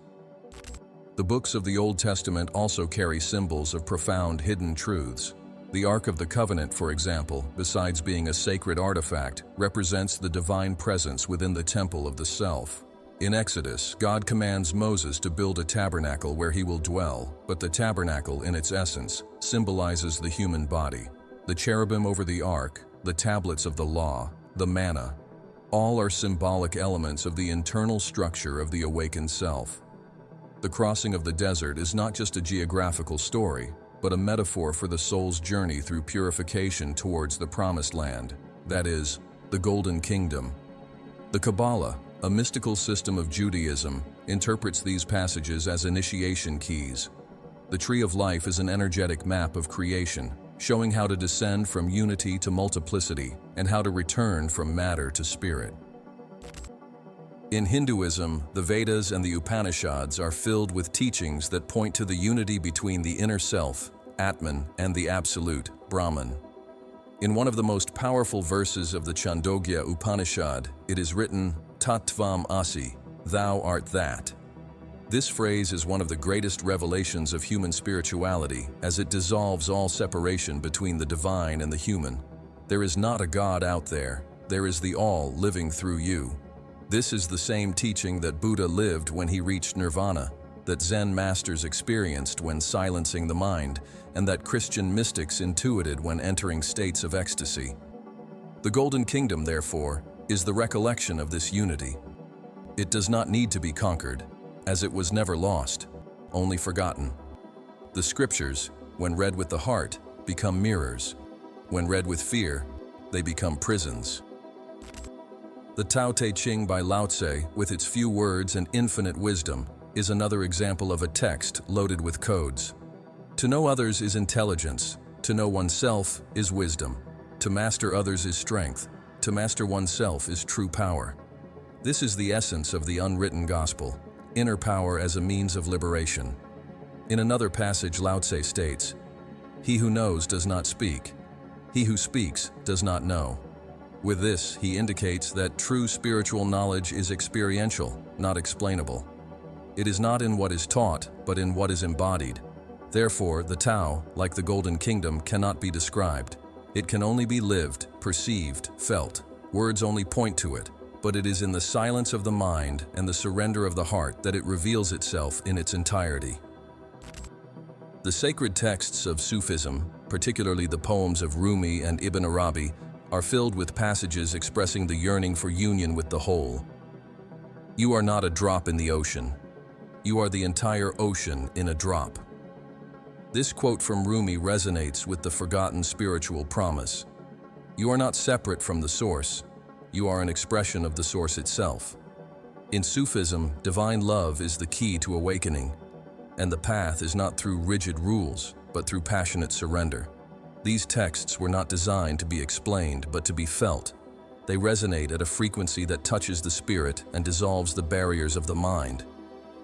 The books of the Old Testament also carry symbols of profound hidden truths. The Ark of the Covenant, for example, besides being a sacred artifact, represents the divine presence within the temple of the self. In Exodus, God commands Moses to build a tabernacle where he will dwell, but the tabernacle, in its essence, symbolizes the human body. The cherubim over the ark, the tablets of the law, the manna, all are symbolic elements of the internal structure of the awakened self. The crossing of the desert is not just a geographical story, but a metaphor for the soul's journey through purification towards the promised land, that is, the Golden Kingdom. The Kabbalah, a mystical system of Judaism, interprets these passages as initiation keys. The Tree of Life is an energetic map of creation, showing how to descend from unity to multiplicity and how to return from matter to spirit. In Hinduism, the Vedas and the Upanishads are filled with teachings that point to the unity between the inner self, Atman, and the Absolute, Brahman. In one of the most powerful verses of the Chandogya Upanishad, it is written, Tattvam Asi, thou art that. This phrase is one of the greatest revelations of human spirituality, as it dissolves all separation between the divine and the human. There is not a God out there, there is the all living through you. This is the same teaching that Buddha lived when he reached nirvana, that Zen masters experienced when silencing the mind, and that Christian mystics intuited when entering states of ecstasy. The Golden Kingdom, therefore, is the recollection of this unity. It does not need to be conquered, as it was never lost, only forgotten. The scriptures, when read with the heart, become mirrors. When read with fear, they become prisons. The Tao Te Ching by Lao Tse, with its few words and infinite wisdom, is another example of a text loaded with codes. To know others is intelligence. To know oneself is wisdom. To master others is strength. To master oneself is true power. This is the essence of the unwritten gospel, inner power as a means of liberation. In another passage, Lao Tse states, "He who knows does not speak. He who speaks does not know." With this, he indicates that true spiritual knowledge is experiential, not explainable. It is not in what is taught, but in what is embodied. Therefore, the Tao, like the Golden Kingdom, cannot be described. It can only be lived, perceived, felt. Words only point to it, but it is in the silence of the mind and the surrender of the heart that it reveals itself in its entirety. The sacred texts of Sufism, particularly the poems of Rumi and Ibn Arabi, are filled with passages expressing the yearning for union with the whole. You are not a drop in the ocean. You are the entire ocean in a drop. This quote from Rumi resonates with the forgotten spiritual promise. You are not separate from the source. You are an expression of the source itself. In Sufism, divine love is the key to awakening, and the path is not through rigid rules, but through passionate surrender. These texts were not designed to be explained, but to be felt. They resonate at a frequency that touches the spirit and dissolves the barriers of the mind.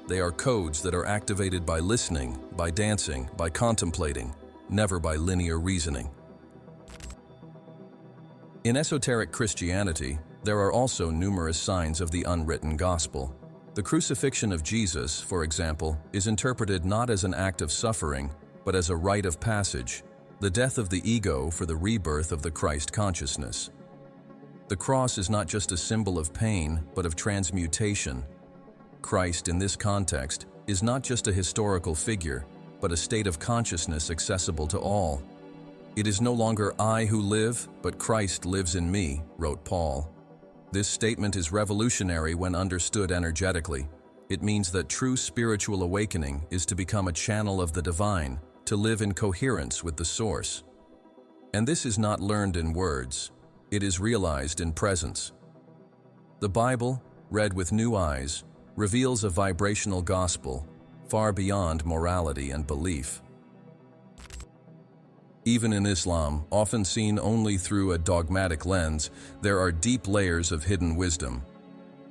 They are codes that are activated by listening, by dancing, by contemplating, never by linear reasoning. In esoteric Christianity, there are also numerous signs of the unwritten gospel. The crucifixion of Jesus, for example, is interpreted not as an act of suffering, but as a rite of passage, the death of the ego for the rebirth of the Christ consciousness. The cross is not just a symbol of pain, but of transmutation. Christ, in this context, is not just a historical figure, but a state of consciousness accessible to all. It is no longer I who live, but Christ lives in me, wrote Paul. This statement is revolutionary when understood energetically. It means that true spiritual awakening is to become a channel of the divine, to live in coherence with the source. And this is not learned in words. It is realized in presence. The Bible, read with new eyes, reveals a vibrational gospel far beyond morality and belief. Even in Islam, often seen only through a dogmatic lens, there are deep layers of hidden wisdom.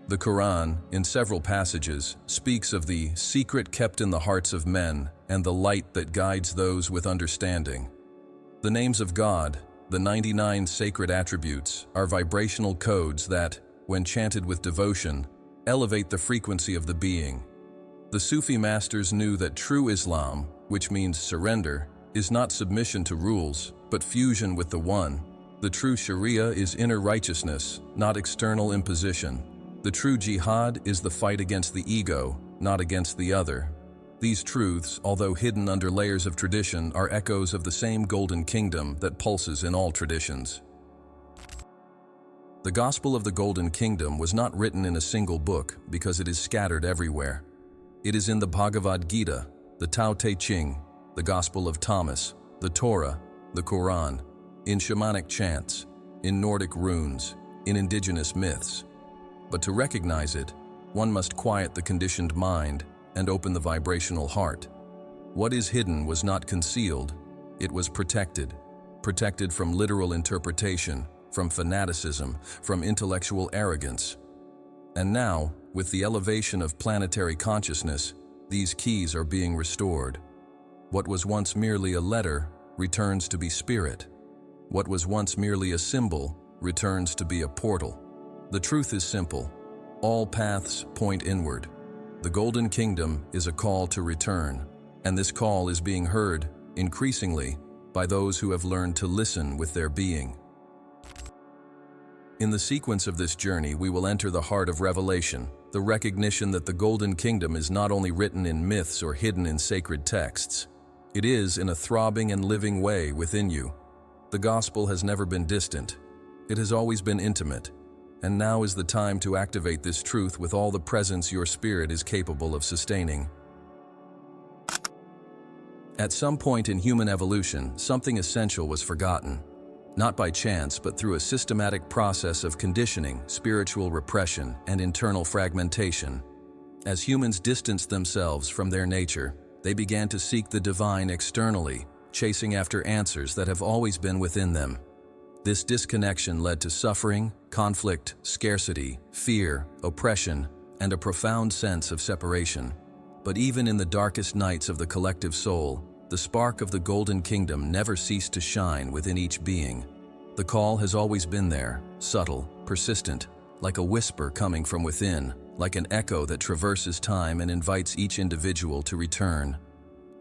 The Quran, in several passages, speaks of the secret kept in the hearts of men and the light that guides those with understanding. The names of God, the 99 sacred attributes, are vibrational codes that, when chanted with devotion, elevate the frequency of the being. The Sufi masters knew that true Islam, which means surrender, is not submission to rules, but fusion with the One. The true Sharia is inner righteousness, not external imposition. The true jihad is the fight against the ego, not against the other. These truths, although hidden under layers of tradition, are echoes of the same golden kingdom that pulses in all traditions. The Gospel of the Golden Kingdom was not written in a single book because it is scattered everywhere. It is in the Bhagavad Gita, the Tao Te Ching, the Gospel of Thomas, the Torah, the Quran, in shamanic chants, in Nordic runes, in indigenous myths. But to recognize it, one must quiet the conditioned mind and open the vibrational heart. What is hidden was not concealed, it was protected from literal interpretation, from fanaticism, from intellectual arrogance. And now, with the elevation of planetary consciousness, these keys are being restored. What was once merely a letter returns to be spirit. What was once merely a symbol returns to be a portal. The truth is simple. All paths point inward. The Golden Kingdom is a call to return, and this call is being heard, increasingly, by those who have learned to listen with their being. In the sequence of this journey, we will enter the heart of revelation, the recognition that the Golden Kingdom is not only written in myths or hidden in sacred texts. It is in a throbbing and living way within you. The gospel has never been distant. It has always been intimate. And now is the time to activate this truth with all the presence your spirit is capable of sustaining. At some point in human evolution, something essential was forgotten. Not by chance, but through a systematic process of conditioning, spiritual repression, and internal fragmentation. As humans distanced themselves from their nature, they began to seek the divine externally, chasing after answers that have always been within them. This disconnection led to suffering, conflict, scarcity, fear, oppression, and a profound sense of separation. But even in the darkest nights of the collective soul, the spark of the golden kingdom never ceased to shine within each being. The call has always been there, subtle, persistent, like a whisper coming from within, like an echo that traverses time and invites each individual to return.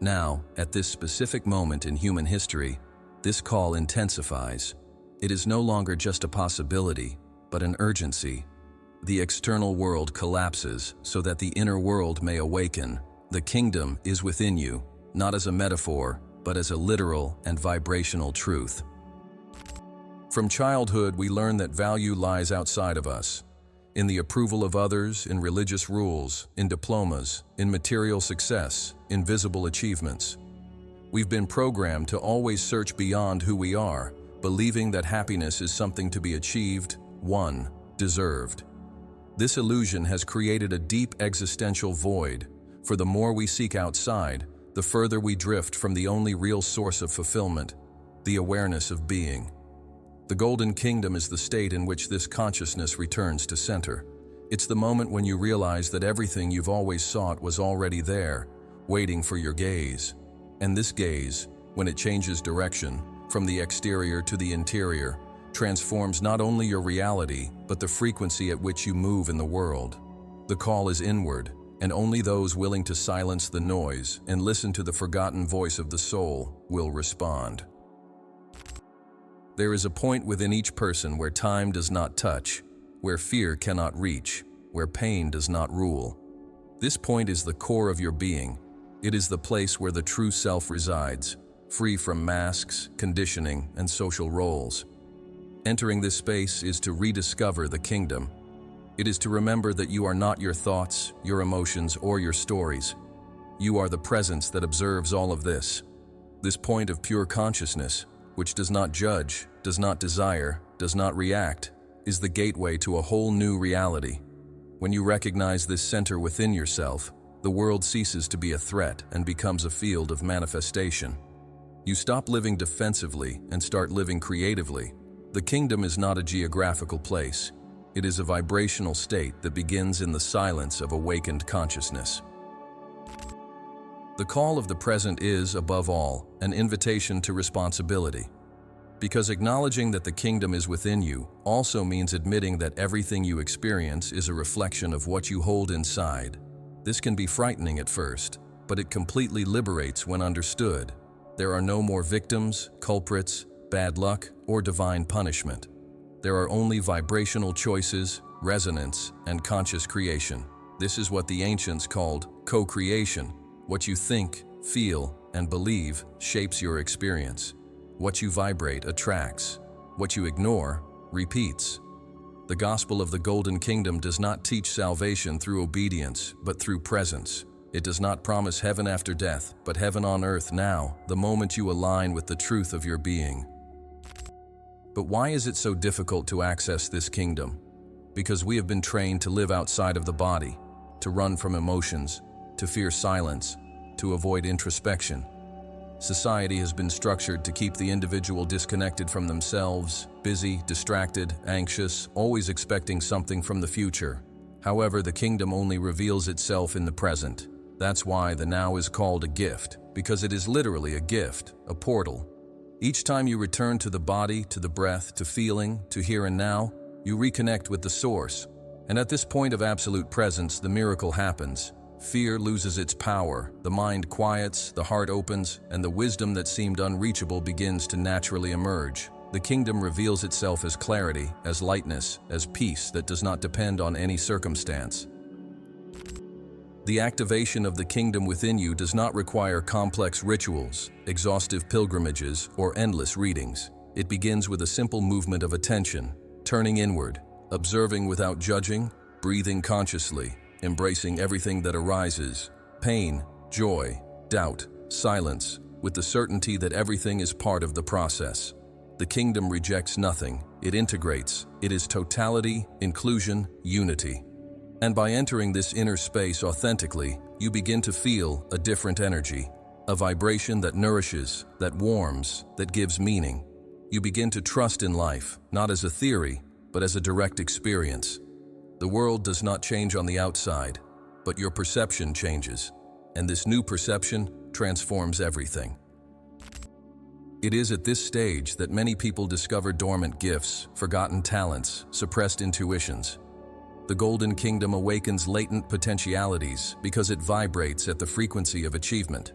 Now, at this specific moment in human history, this call intensifies. It is no longer just a possibility, but an urgency. The external world collapses so that the inner world may awaken. The kingdom is within you, not as a metaphor, but as a literal and vibrational truth. From childhood, we learn that value lies outside of us. In the approval of others, in religious rules, in diplomas, in material success, in visible achievements. We've been programmed to always search beyond who we are, believing that happiness is something to be achieved, won, deserved. This illusion has created a deep existential void, for the more we seek outside, the further we drift from the only real source of fulfillment, the awareness of being. The Golden Kingdom is the state in which this consciousness returns to center. It's the moment when you realize that everything you've always sought was already there, waiting for your gaze. And this gaze, when it changes direction, from the exterior to the interior, transforms not only your reality, but the frequency at which you move in the world. The call is inward, and only those willing to silence the noise and listen to the forgotten voice of the soul will respond. There is a point within each person where time does not touch, where fear cannot reach, where pain does not rule. This point is the core of your being. It is the place where the true self resides, free from masks, conditioning, and social roles. Entering this space is to rediscover the kingdom. It is to remember that you are not your thoughts, your emotions, or your stories. You are the presence that observes all of this. This point of pure consciousness, which does not judge, does not desire, does not react, is the gateway to a whole new reality. When you recognize this center within yourself, the world ceases to be a threat and becomes a field of manifestation. You stop living defensively and start living creatively. The kingdom is not a geographical place. It is a vibrational state that begins in the silence of awakened consciousness. The call of the present is, above all, an invitation to responsibility. Because acknowledging that the kingdom is within you also means admitting that everything you experience is a reflection of what you hold inside. This can be frightening at first, but it completely liberates when understood. There are no more victims, culprits, bad luck, or divine punishment. There are only vibrational choices, resonance, and conscious creation. This is what the ancients called co-creation. What you think, feel, and believe shapes your experience. What you vibrate attracts. What you ignore repeats. The gospel of the Golden Kingdom does not teach salvation through obedience, but through presence. It does not promise heaven after death, but heaven on earth now, the moment you align with the truth of your being. But why is it so difficult to access this kingdom? Because we have been trained to live outside of the body, to run from emotions, to fear silence, to avoid introspection. Society has been structured to keep the individual disconnected from themselves, busy, distracted, anxious, always expecting something from the future. However, the kingdom only reveals itself in the present. That's why the now is called a gift, because it is literally a gift, a portal. Each time you return to the body, to the breath, to feeling, to here and now, you reconnect with the source. And at this point of absolute presence, the miracle happens. Fear loses its power, the mind quiets, the heart opens, and the wisdom that seemed unreachable begins to naturally emerge. The kingdom reveals itself as clarity, as lightness, as peace that does not depend on any circumstance. The activation of the kingdom within you does not require complex rituals, exhaustive pilgrimages, or endless readings. It begins with a simple movement of attention, turning inward, observing without judging, breathing consciously, embracing everything that arises, pain, joy, doubt, silence, with the certainty that everything is part of the process. The kingdom rejects nothing, it integrates, it is totality, inclusion, unity. And by entering this inner space authentically, you begin to feel a different energy, a vibration that nourishes, that warms, that gives meaning. You begin to trust in life, not as a theory, but as a direct experience. The world does not change on the outside, but your perception changes. and this new perception transforms everything. It is at this stage that many people discover dormant gifts, forgotten talents, suppressed intuitions. The Golden Kingdom awakens latent potentialities because it vibrates at the frequency of achievement.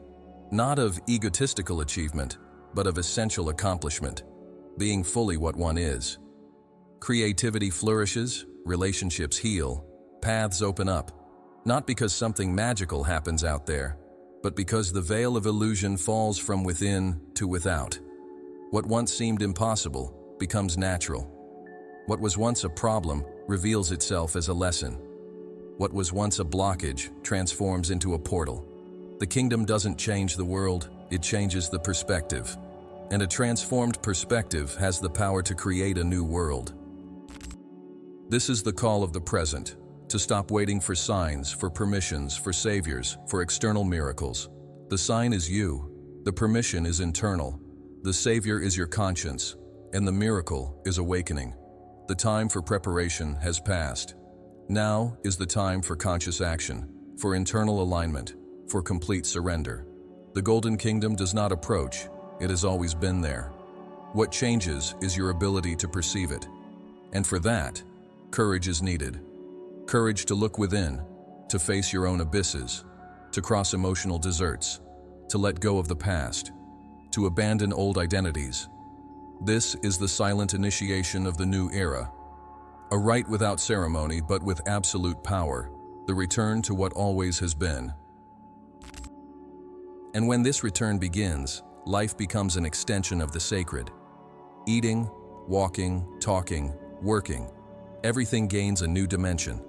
Not of egotistical achievement, but of essential accomplishment, being fully what one is. Creativity flourishes, relationships heal, paths open up, not because something magical happens out there, but because the veil of illusion falls from within to without. What once seemed impossible becomes natural. What was once a problem reveals itself as a lesson. What was once a blockage transforms into a portal. The kingdom doesn't change the world, it changes the perspective. And a transformed perspective has the power to create a new world. This is the call of the present, to stop waiting for signs, for permissions, for saviors, for external miracles. The sign is you, the permission is internal, the savior is your conscience, and the miracle is awakening. The time for preparation has passed. Now is the time for conscious action, for internal alignment, for complete surrender. The Golden Kingdom does not approach, it has always been there. What changes is your ability to perceive it. And for that, courage is needed. Courage to look within, to face your own abysses, to cross emotional deserts, to let go of the past, to abandon old identities. This is the silent initiation of the new era. A rite without ceremony but with absolute power, the return to what always has been. And when this return begins, life becomes an extension of the sacred. Eating, walking, talking, working, everything gains a new dimension.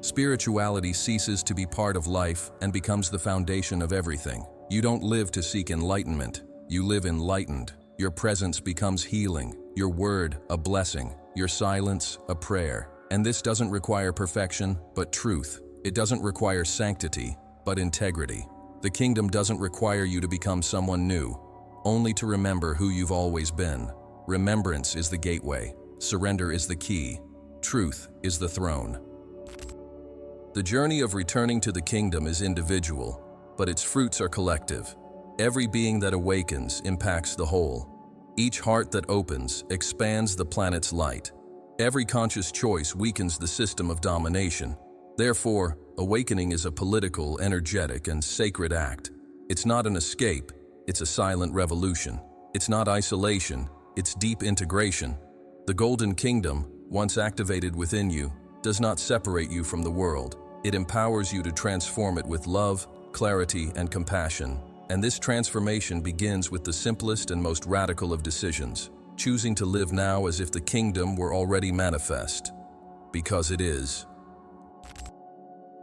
Spirituality ceases to be part of life and becomes the foundation of everything. You don't live to seek enlightenment, you live enlightened. Your presence becomes healing, your word a blessing, your silence a prayer. And this doesn't require perfection, but truth. It doesn't require sanctity, but integrity. The kingdom doesn't require you to become someone new, only to remember who you've always been. Remembrance is the gateway, surrender is the key, truth is the throne. The journey of returning to the kingdom is individual, but its fruits are collective. Every being that awakens impacts the whole. Each heart that opens expands the planet's light. Every conscious choice weakens the system of domination. Therefore, awakening is a political, energetic, and sacred act. It's not an escape, it's a silent revolution. It's not isolation, it's deep integration. The Golden Kingdom, once activated within you, does not separate you from the world. It empowers you to transform it with love, clarity, and compassion. And this transformation begins with the simplest and most radical of decisions, choosing to live now as if the kingdom were already manifest. Because it is.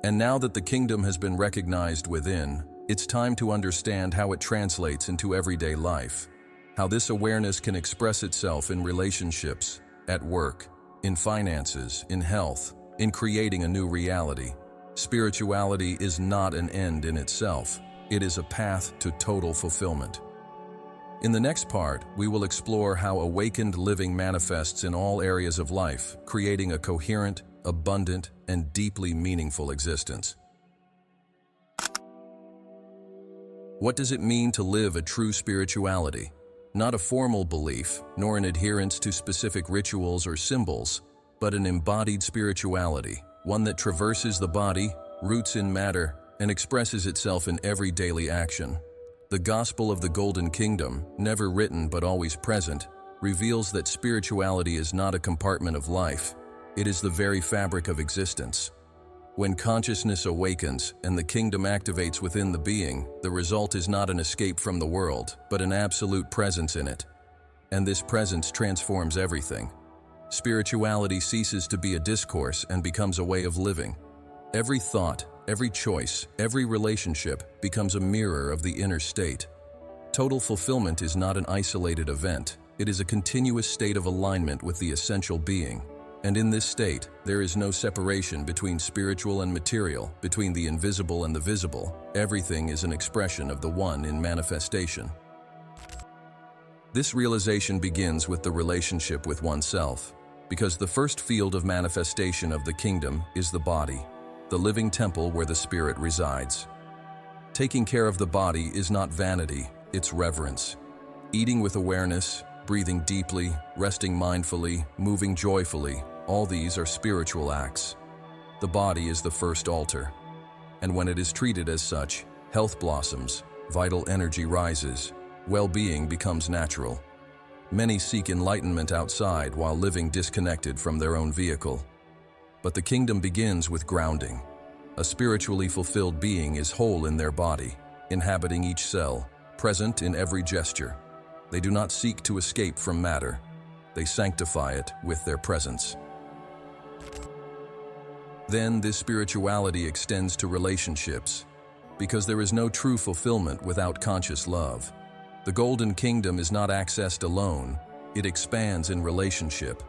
And now that the kingdom has been recognized within, it's time to understand how it translates into everyday life. How this awareness can express itself in relationships, at work, in finances, in health, in creating a new reality. Spirituality is not an end in itself. It is a path to total fulfillment. In the next part, we will explore how awakened living manifests in all areas of life, creating a coherent, abundant, and deeply meaningful existence. What does it mean to live a true spirituality? Not a formal belief, nor an adherence to specific rituals or symbols, but an embodied spirituality, one that traverses the body, roots in matter, and expresses itself in every daily action. The Gospel of the Golden Kingdom, never written but always present, reveals that spirituality is not a compartment of life. It is the very fabric of existence. When consciousness awakens and the kingdom activates within the being, the result is not an escape from the world, but an absolute presence in it. And this presence transforms everything. Spirituality ceases to be a discourse and becomes a way of living. Every thought, every choice, every relationship becomes a mirror of the inner state. Total fulfillment is not an isolated event. It is a continuous state of alignment with the essential being. And in this state, there is no separation between spiritual and material, between the invisible and the visible. Everything is an expression of the one in manifestation. This realization begins with the relationship with oneself, because the first field of manifestation of the kingdom is the body, the living temple where the spirit resides. Taking care of the body is not vanity, it's reverence. Eating with awareness, breathing deeply, resting mindfully, moving joyfully, all these are spiritual acts. The body is the first altar. And when it is treated as such, health blossoms, vital energy rises, well-being becomes natural. Many seek enlightenment outside while living disconnected from their own vehicle. But the kingdom begins with grounding. A spiritually fulfilled being is whole in their body, inhabiting each cell, present in every gesture. They do not seek to escape from matter. They sanctify it with their presence. Then this spirituality extends to relationships, because there is no true fulfillment without conscious love. The Golden Kingdom is not accessed alone, it expands in relationship.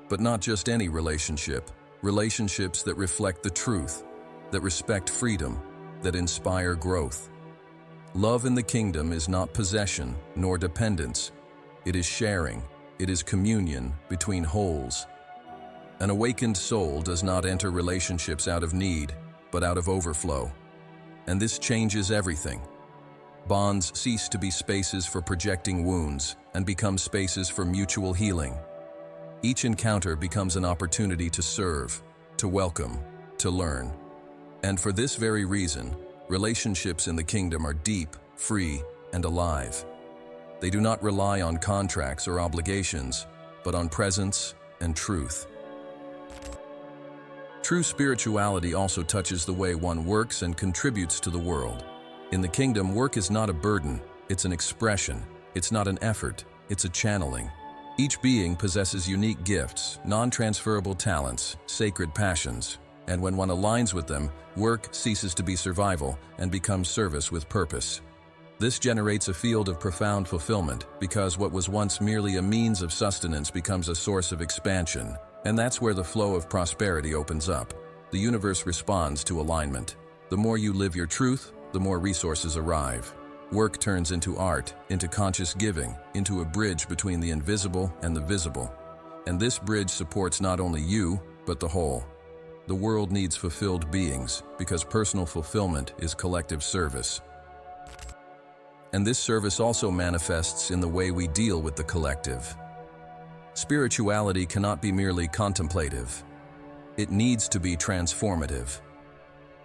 But not just any relationship, relationships that reflect the truth, that respect freedom, that inspire growth. Love in the kingdom is not possession nor dependence. It is sharing, it is communion between wholes. An awakened soul does not enter relationships out of need, but out of overflow. And this changes everything. Bonds cease to be spaces for projecting wounds and become spaces for mutual healing. Each encounter becomes an opportunity to serve, to welcome, to learn. And for this very reason, relationships in the kingdom are deep, free, and alive. They do not rely on contracts or obligations, but on presence and truth. True spirituality also touches the way one works and contributes to the world. In the kingdom, work is not a burden, it's an expression. It's not an effort, it's a channeling. Each being possesses unique gifts, non-transferable talents, sacred passions, and when one aligns with them, work ceases to be survival and becomes service with purpose. This generates a field of profound fulfillment because what was once merely a means of sustenance becomes a source of expansion, and that's where the flow of prosperity opens up. The universe responds to alignment. The more you live your truth, the more resources arrive. Work turns into art, into conscious giving, into a bridge between the invisible and the visible. And this bridge supports not only you, but the whole. The world needs fulfilled beings because personal fulfillment is collective service. And this service also manifests in the way we deal with the collective. Spirituality cannot be merely contemplative. It needs to be transformative.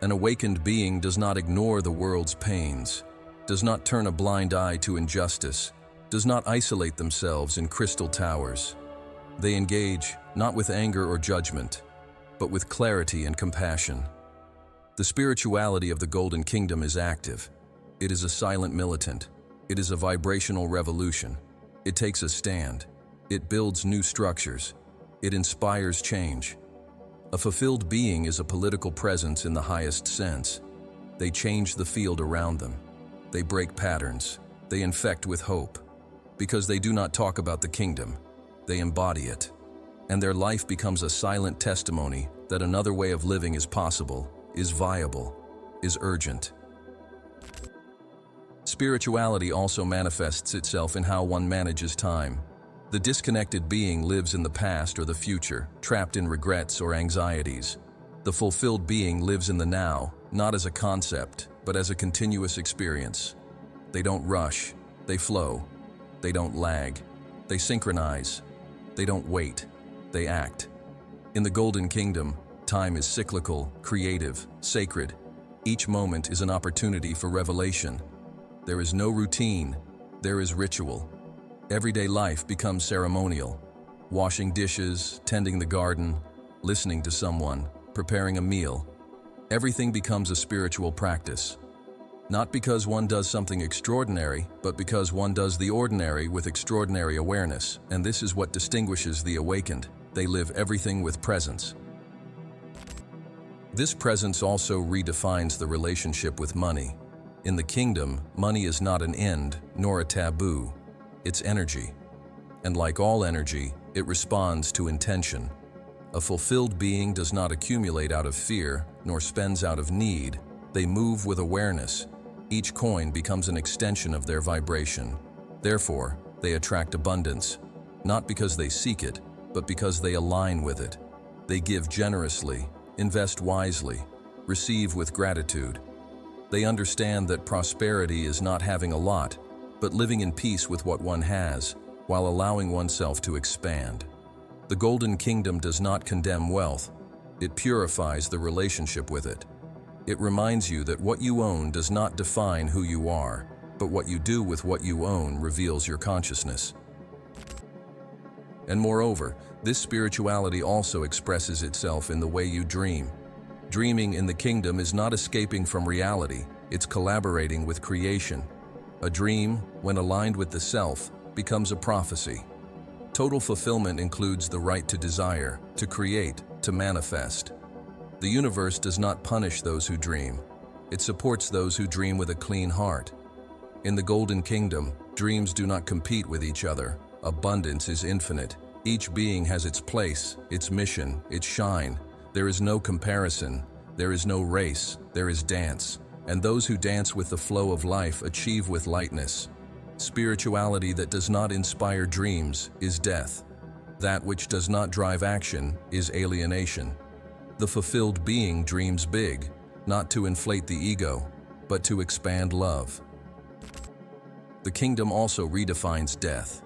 An awakened being does not ignore the world's pains, does not turn a blind eye to injustice, does not isolate themselves in crystal towers. They engage not with anger or judgment, but with clarity and compassion. The spirituality of the Golden Kingdom is active. It is a silent militant. It is a vibrational revolution. It takes a stand. It builds new structures. It inspires change. A fulfilled being is a political presence in the highest sense. They change the field around them. They break patterns. They infect with hope. Because they do not talk about the kingdom, they embody it. And their life becomes a silent testimony that another way of living is possible, is viable, is urgent. Spirituality also manifests itself in how one manages time. The disconnected being lives in the past or the future, trapped in regrets or anxieties. The fulfilled being lives in the now, not as a concept, but as a continuous experience. They don't rush, they flow. They don't lag, they synchronize. They don't wait, they act. In the Golden Kingdom, time is cyclical, creative, sacred. Each moment is an opportunity for revelation. There is no routine, there is ritual. Everyday life becomes ceremonial. Washing dishes, tending the garden, listening to someone, preparing a meal. Everything becomes a spiritual practice. Not because one does something extraordinary, but because one does the ordinary with extraordinary awareness. And this is what distinguishes the awakened. They live everything with presence. This presence also redefines the relationship with money. In the kingdom, money is not an end, nor a taboo. It's energy. And like all energy, it responds to intention. A fulfilled being does not accumulate out of fear, nor spends out of need. They move with awareness. Each coin becomes an extension of their vibration. Therefore, they attract abundance, not because they seek it, but because they align with it. They give generously, invest wisely, receive with gratitude. They understand that prosperity is not having a lot, but living in peace with what one has, while allowing oneself to expand. The Golden Kingdom does not condemn wealth. It purifies the relationship with it. It reminds you that what you own does not define who you are, but what you do with what you own reveals your consciousness. And moreover, this spirituality also expresses itself in the way you dream. Dreaming in the kingdom is not escaping from reality, it's collaborating with creation. A dream, when aligned with the self, becomes a prophecy. Total fulfillment includes the right to desire, to create, to manifest. The universe does not punish those who dream. It supports those who dream with a clean heart. In the Golden Kingdom, dreams do not compete with each other. Abundance is infinite. Each being has its place, its mission, its shine. There is no comparison. There is no race. There is dance. And those who dance with the flow of life achieve with lightness. Spirituality that does not inspire dreams is death. That which does not drive action is alienation. The fulfilled being dreams big, not to inflate the ego, but to expand love. The kingdom also redefines death,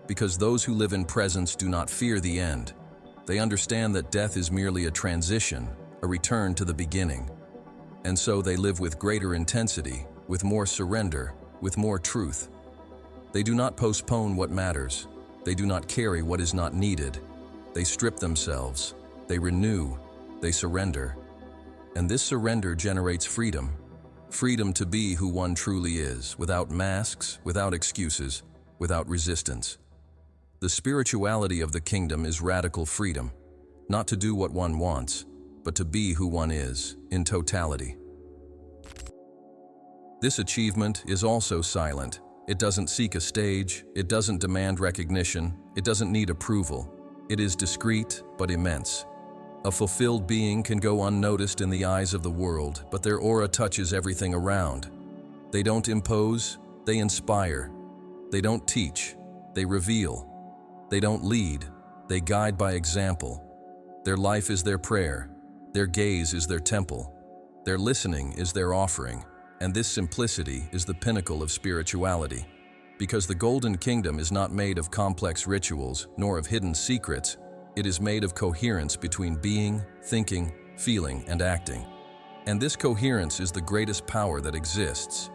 because those who live in presence do not fear the end. They understand that death is merely a transition, a return to the beginning. And so they live with greater intensity, with more surrender, with more truth. They do not postpone what matters. They do not carry what is not needed. They strip themselves. They renew. They surrender. And this surrender generates freedom. Freedom to be who one truly is, without masks, without excuses, without resistance. The spirituality of the kingdom is radical freedom, not to do what one wants, but to be who one is, in totality. This achievement is also silent. It doesn't seek a stage, it doesn't demand recognition, it doesn't need approval. It is discreet, but immense. A fulfilled being can go unnoticed in the eyes of the world, but their aura touches everything around. They don't impose, they inspire. They don't teach, they reveal. They don't lead, they guide by example. Their life is their prayer. Their gaze is their temple. Their listening is their offering. And this simplicity is the pinnacle of spirituality. Because the Golden Kingdom is not made of complex rituals, nor of hidden secrets. It is made of coherence between being, thinking, feeling, and acting. And this coherence is the greatest power that exists.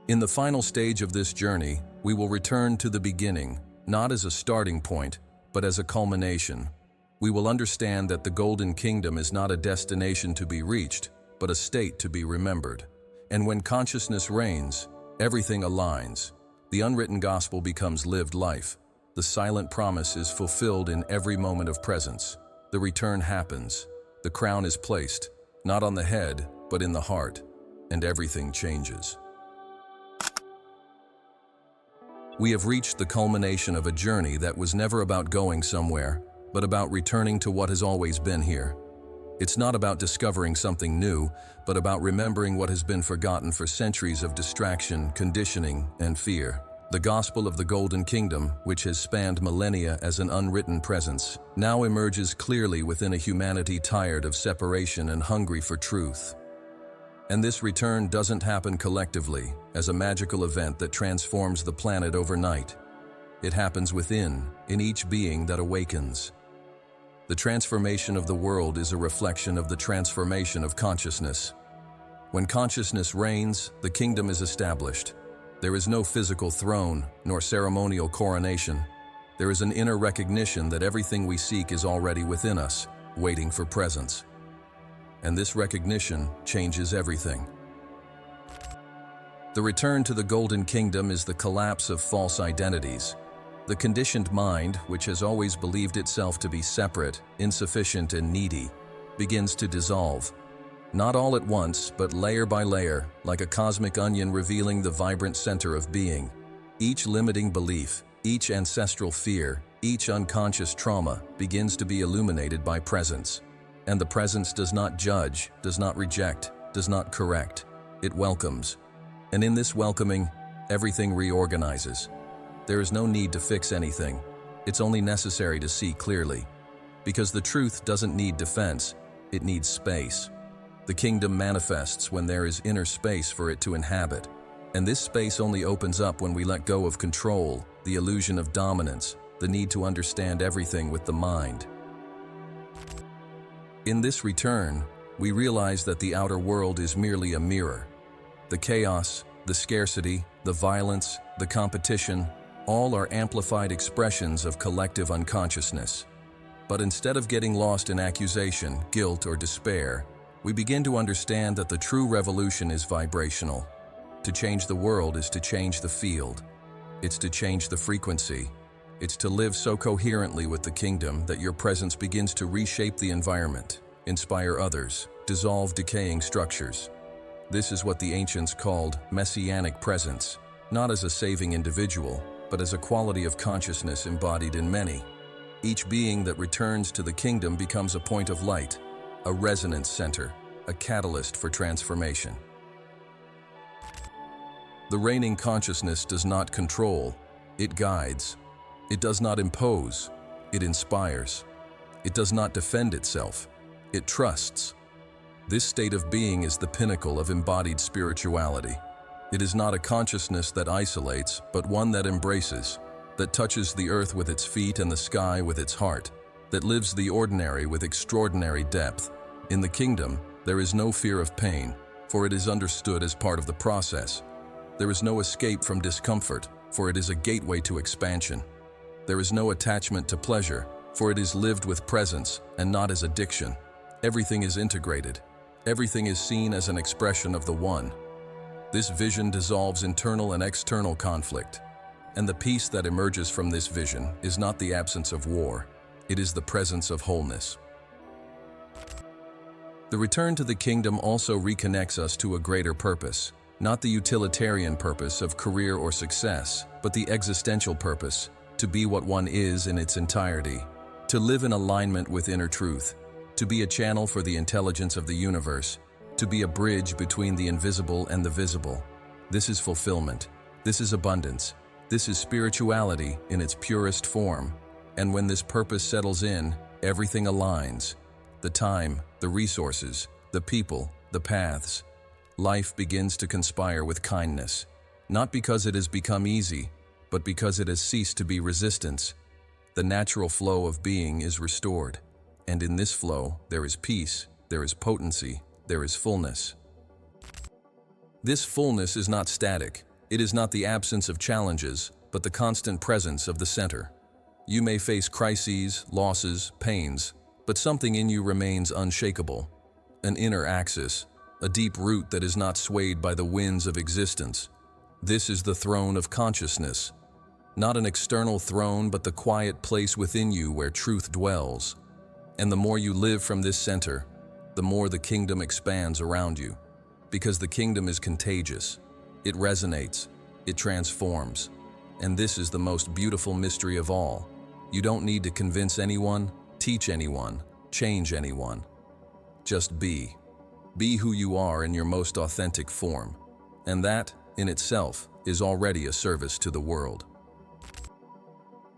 In the final stage of this journey, we will return to the beginning, not as a starting point, but as a culmination. We will understand that the Golden Kingdom is not a destination to be reached, but a state to be remembered. And when consciousness reigns, everything aligns. The unwritten gospel becomes lived life. The silent promise is fulfilled in every moment of presence. The return happens. The crown is placed, not on the head, but in the heart, and everything changes. We have reached the culmination of a journey that was never about going somewhere, but about returning to what has always been here. It's not about discovering something new, but about remembering what has been forgotten for centuries of distraction, conditioning, and fear. The gospel of the Golden Kingdom, which has spanned millennia as an unwritten presence, now emerges clearly within a humanity tired of separation and hungry for truth. And this return doesn't happen collectively, as a magical event that transforms the planet overnight. It happens within, in each being that awakens. The transformation of the world is a reflection of the transformation of consciousness. When consciousness reigns, the kingdom is established. There is no physical throne, nor ceremonial coronation. There is an inner recognition that everything we seek is already within us, waiting for presence. And this recognition changes everything. The return to the Golden Kingdom is the collapse of false identities. The conditioned mind, which has always believed itself to be separate, insufficient, and needy, begins to dissolve. Not all at once, but layer by layer, like a cosmic onion revealing the vibrant center of being. Each limiting belief, each ancestral fear, each unconscious trauma begins to be illuminated by presence. And the presence does not judge, does not reject, does not correct. It welcomes. And in this welcoming, everything reorganizes. There is no need to fix anything. It's only necessary to see clearly. Because the truth doesn't need defense, it needs space. The kingdom manifests when there is inner space for it to inhabit, and this space only opens up when we let go of control, the illusion of dominance, the need to understand everything with the mind. In this return, we realize that the outer world is merely a mirror. The chaos, the scarcity, the violence, the competition, all are amplified expressions of collective unconsciousness. But instead of getting lost in accusation, guilt, or despair, we begin to understand that the true revolution is vibrational. To change the world is to change the field. It's to change the frequency. It's to live so coherently with the kingdom that your presence begins to reshape the environment, inspire others, dissolve decaying structures. This is what the ancients called messianic presence, not as a saving individual, but as a quality of consciousness embodied in many. Each being that returns to the kingdom becomes a point of light, a resonance center, a catalyst for transformation. The reigning consciousness does not control, it guides. It does not impose, it inspires. It does not defend itself, it trusts. This state of being is the pinnacle of embodied spirituality. It is not a consciousness that isolates, but one that embraces, that touches the earth with its feet and the sky with its heart, that lives the ordinary with extraordinary depth. In the kingdom, there is no fear of pain, for it is understood as part of the process. There is no escape from discomfort, for it is a gateway to expansion. There is no attachment to pleasure, for it is lived with presence and not as addiction. Everything is integrated. Everything is seen as an expression of the One. This vision dissolves internal and external conflict, and the peace that emerges from this vision is not the absence of war, it is the presence of wholeness. The return to the kingdom also reconnects us to a greater purpose, not the utilitarian purpose of career or success, but the existential purpose, to be what one is in its entirety, to live in alignment with inner truth, to be a channel for the intelligence of the universe, to be a bridge between the invisible and the visible. This is fulfillment. This is abundance. This is spirituality in its purest form. And when this purpose settles in, everything aligns. The time, the resources, the people, the paths. Life begins to conspire with kindness, not because it has become easy, but because it has ceased to be resistance. The natural flow of being is restored. And in this flow, there is peace, there is potency, there is fullness. This fullness is not static. It is not the absence of challenges, but the constant presence of the center. You may face crises, losses, pains, but something in you remains unshakable. An inner axis, a deep root that is not swayed by the winds of existence. This is the throne of consciousness. Not an external throne, but the quiet place within you where truth dwells. And the more you live from this center, the more the kingdom expands around you. Because the kingdom is contagious. It resonates. It transforms. And this is the most beautiful mystery of all. You don't need to convince anyone, teach anyone, change anyone. Just be. Be who you are in your most authentic form. And that, in itself, is already a service to the world.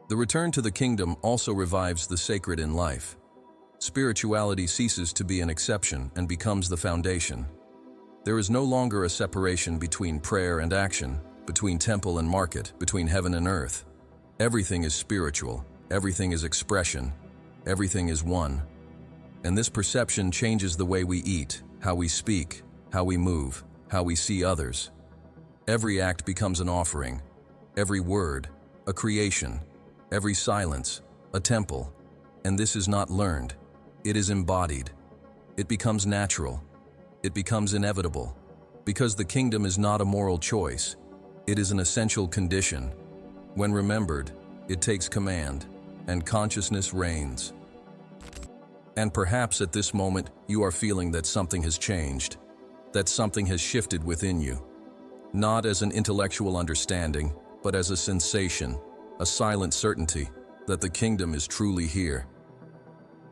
The return to the kingdom also revives the sacred in life. Spirituality ceases to be an exception and becomes the foundation. There is no longer a separation between prayer and action, between temple and market, between heaven and earth. Everything is spiritual, everything is expression, everything is one. And this perception changes the way we eat, how we speak, how we move, how we see others. Every act becomes an offering, every word, a creation, every silence, a temple. And this is not learned. It is embodied. It becomes natural. It becomes inevitable. Because the kingdom is not a moral choice. It is an essential condition. When remembered, it takes command, and consciousness reigns. And perhaps at this moment, you are feeling that something has changed, that something has shifted within you. Not as an intellectual understanding, but as a sensation, a silent certainty that the kingdom is truly here.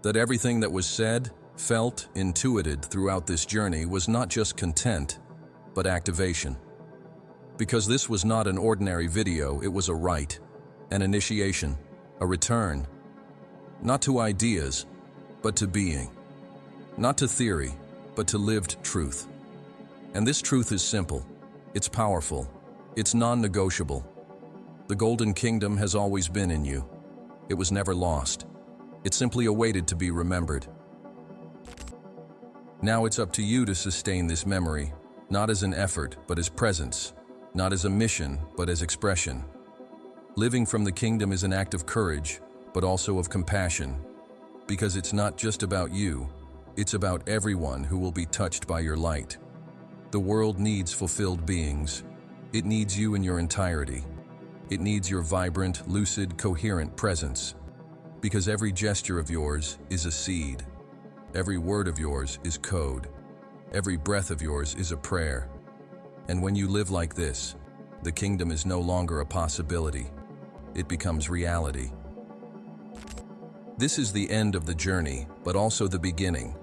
That everything that was said, felt, intuited throughout this journey was not just content, but activation. Because this was not an ordinary video, it was a rite, an initiation, a return. Not to ideas, but to being. Not to theory, but to lived truth. And this truth is simple, it's powerful, it's non-negotiable. The Golden Kingdom has always been in you. It was never lost. It simply awaited to be remembered. Now it's up to you to sustain this memory, not as an effort, but as presence, not as a mission, but as expression. Living from the kingdom is an act of courage, but also of compassion, because it's not just about you, it's about everyone who will be touched by your light. The world needs fulfilled beings. It needs you in your entirety. It needs your vibrant, lucid, coherent presence. Because every gesture of yours is a seed. Every word of yours is code. Every breath of yours is a prayer. And when you live like this, the kingdom is no longer a possibility. It becomes reality. This is the end of the journey, but also the beginning.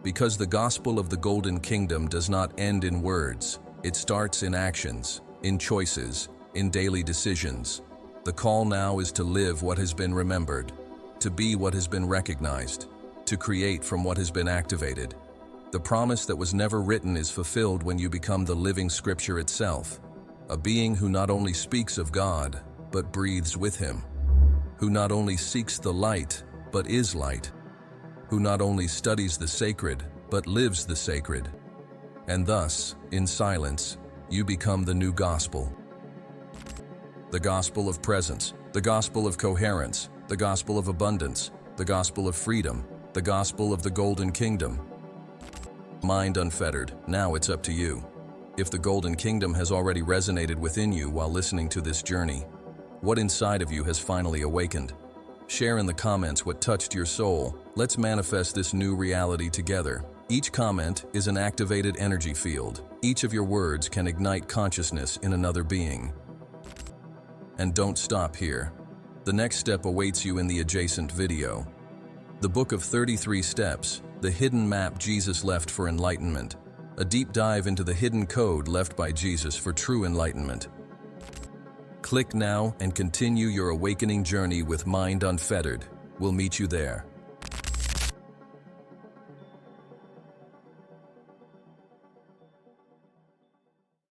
Because the gospel of the Golden Kingdom does not end in words. It starts in actions, in choices, in daily decisions. The call now is to live what has been remembered, to be what has been recognized, to create from what has been activated. The promise that was never written is fulfilled when you become the living scripture itself, a being who not only speaks of God, but breathes with him, who not only seeks the light, but is light, who not only studies the sacred, but lives the sacred. And thus, in silence, you become the new gospel. The gospel of presence, the gospel of coherence, the gospel of abundance, the gospel of freedom, the gospel of the Golden Kingdom. Mind unfettered, now it's up to you. If the Golden Kingdom has already resonated within you while listening to this journey, what inside of you has finally awakened? Share in the comments what touched your soul. Let's manifest this new reality together. Each comment is an activated energy field. Each of your words can ignite consciousness in another being. And don't stop here. The next step awaits you in the adjacent video. The Book of 33 Steps, the hidden map Jesus left for enlightenment. A deep dive into the hidden code left by Jesus for true enlightenment. Click now and continue your awakening journey with Mind Unfettered. We'll meet you there.